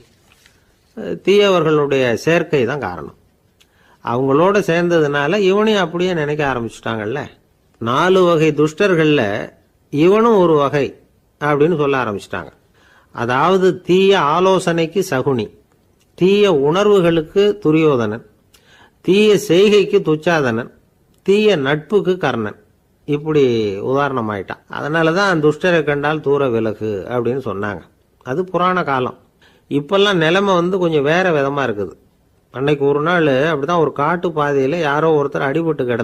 தீயவர்களுடைய சேர்க்கை தான் காரணம். அவங்களோட சேர்ந்ததுனால இவனையும் அப்படியே நினைக்க ஆரம்பிச்சுட்டாங்கல்ல. 4 வகை துஷ்டர்கள்ல இவனும் ஒரு வகை அப்படின்னு சொல்ல ஆரம்பிச்சிட்டாங்க. அதாவது தீய ஆலோசனைக்கு சகுனி, தீய உணர்வுகளுக்கு துரியோதனன், தீய செய்கைக்கு துச்சாதனன், தீய நட்புக்கு கர்ணன். இப்படி உதாரணமாயிட்டான். அதனாலதான் துஷ்டரை கண்டால் தூர விலகு அப்படின்னு சொன்னாங்க. அது புராண காலம். இப்பெல்லாம் நிலைமை கொஞ்சம் வேற விதமா இருக்குது. அன்னைக்கு ஒரு நாள் அப்படிதான் ஒரு காட்டு பாதையில யாரோ ஒருத்தர் அடிபட்டு கிடந்தார்.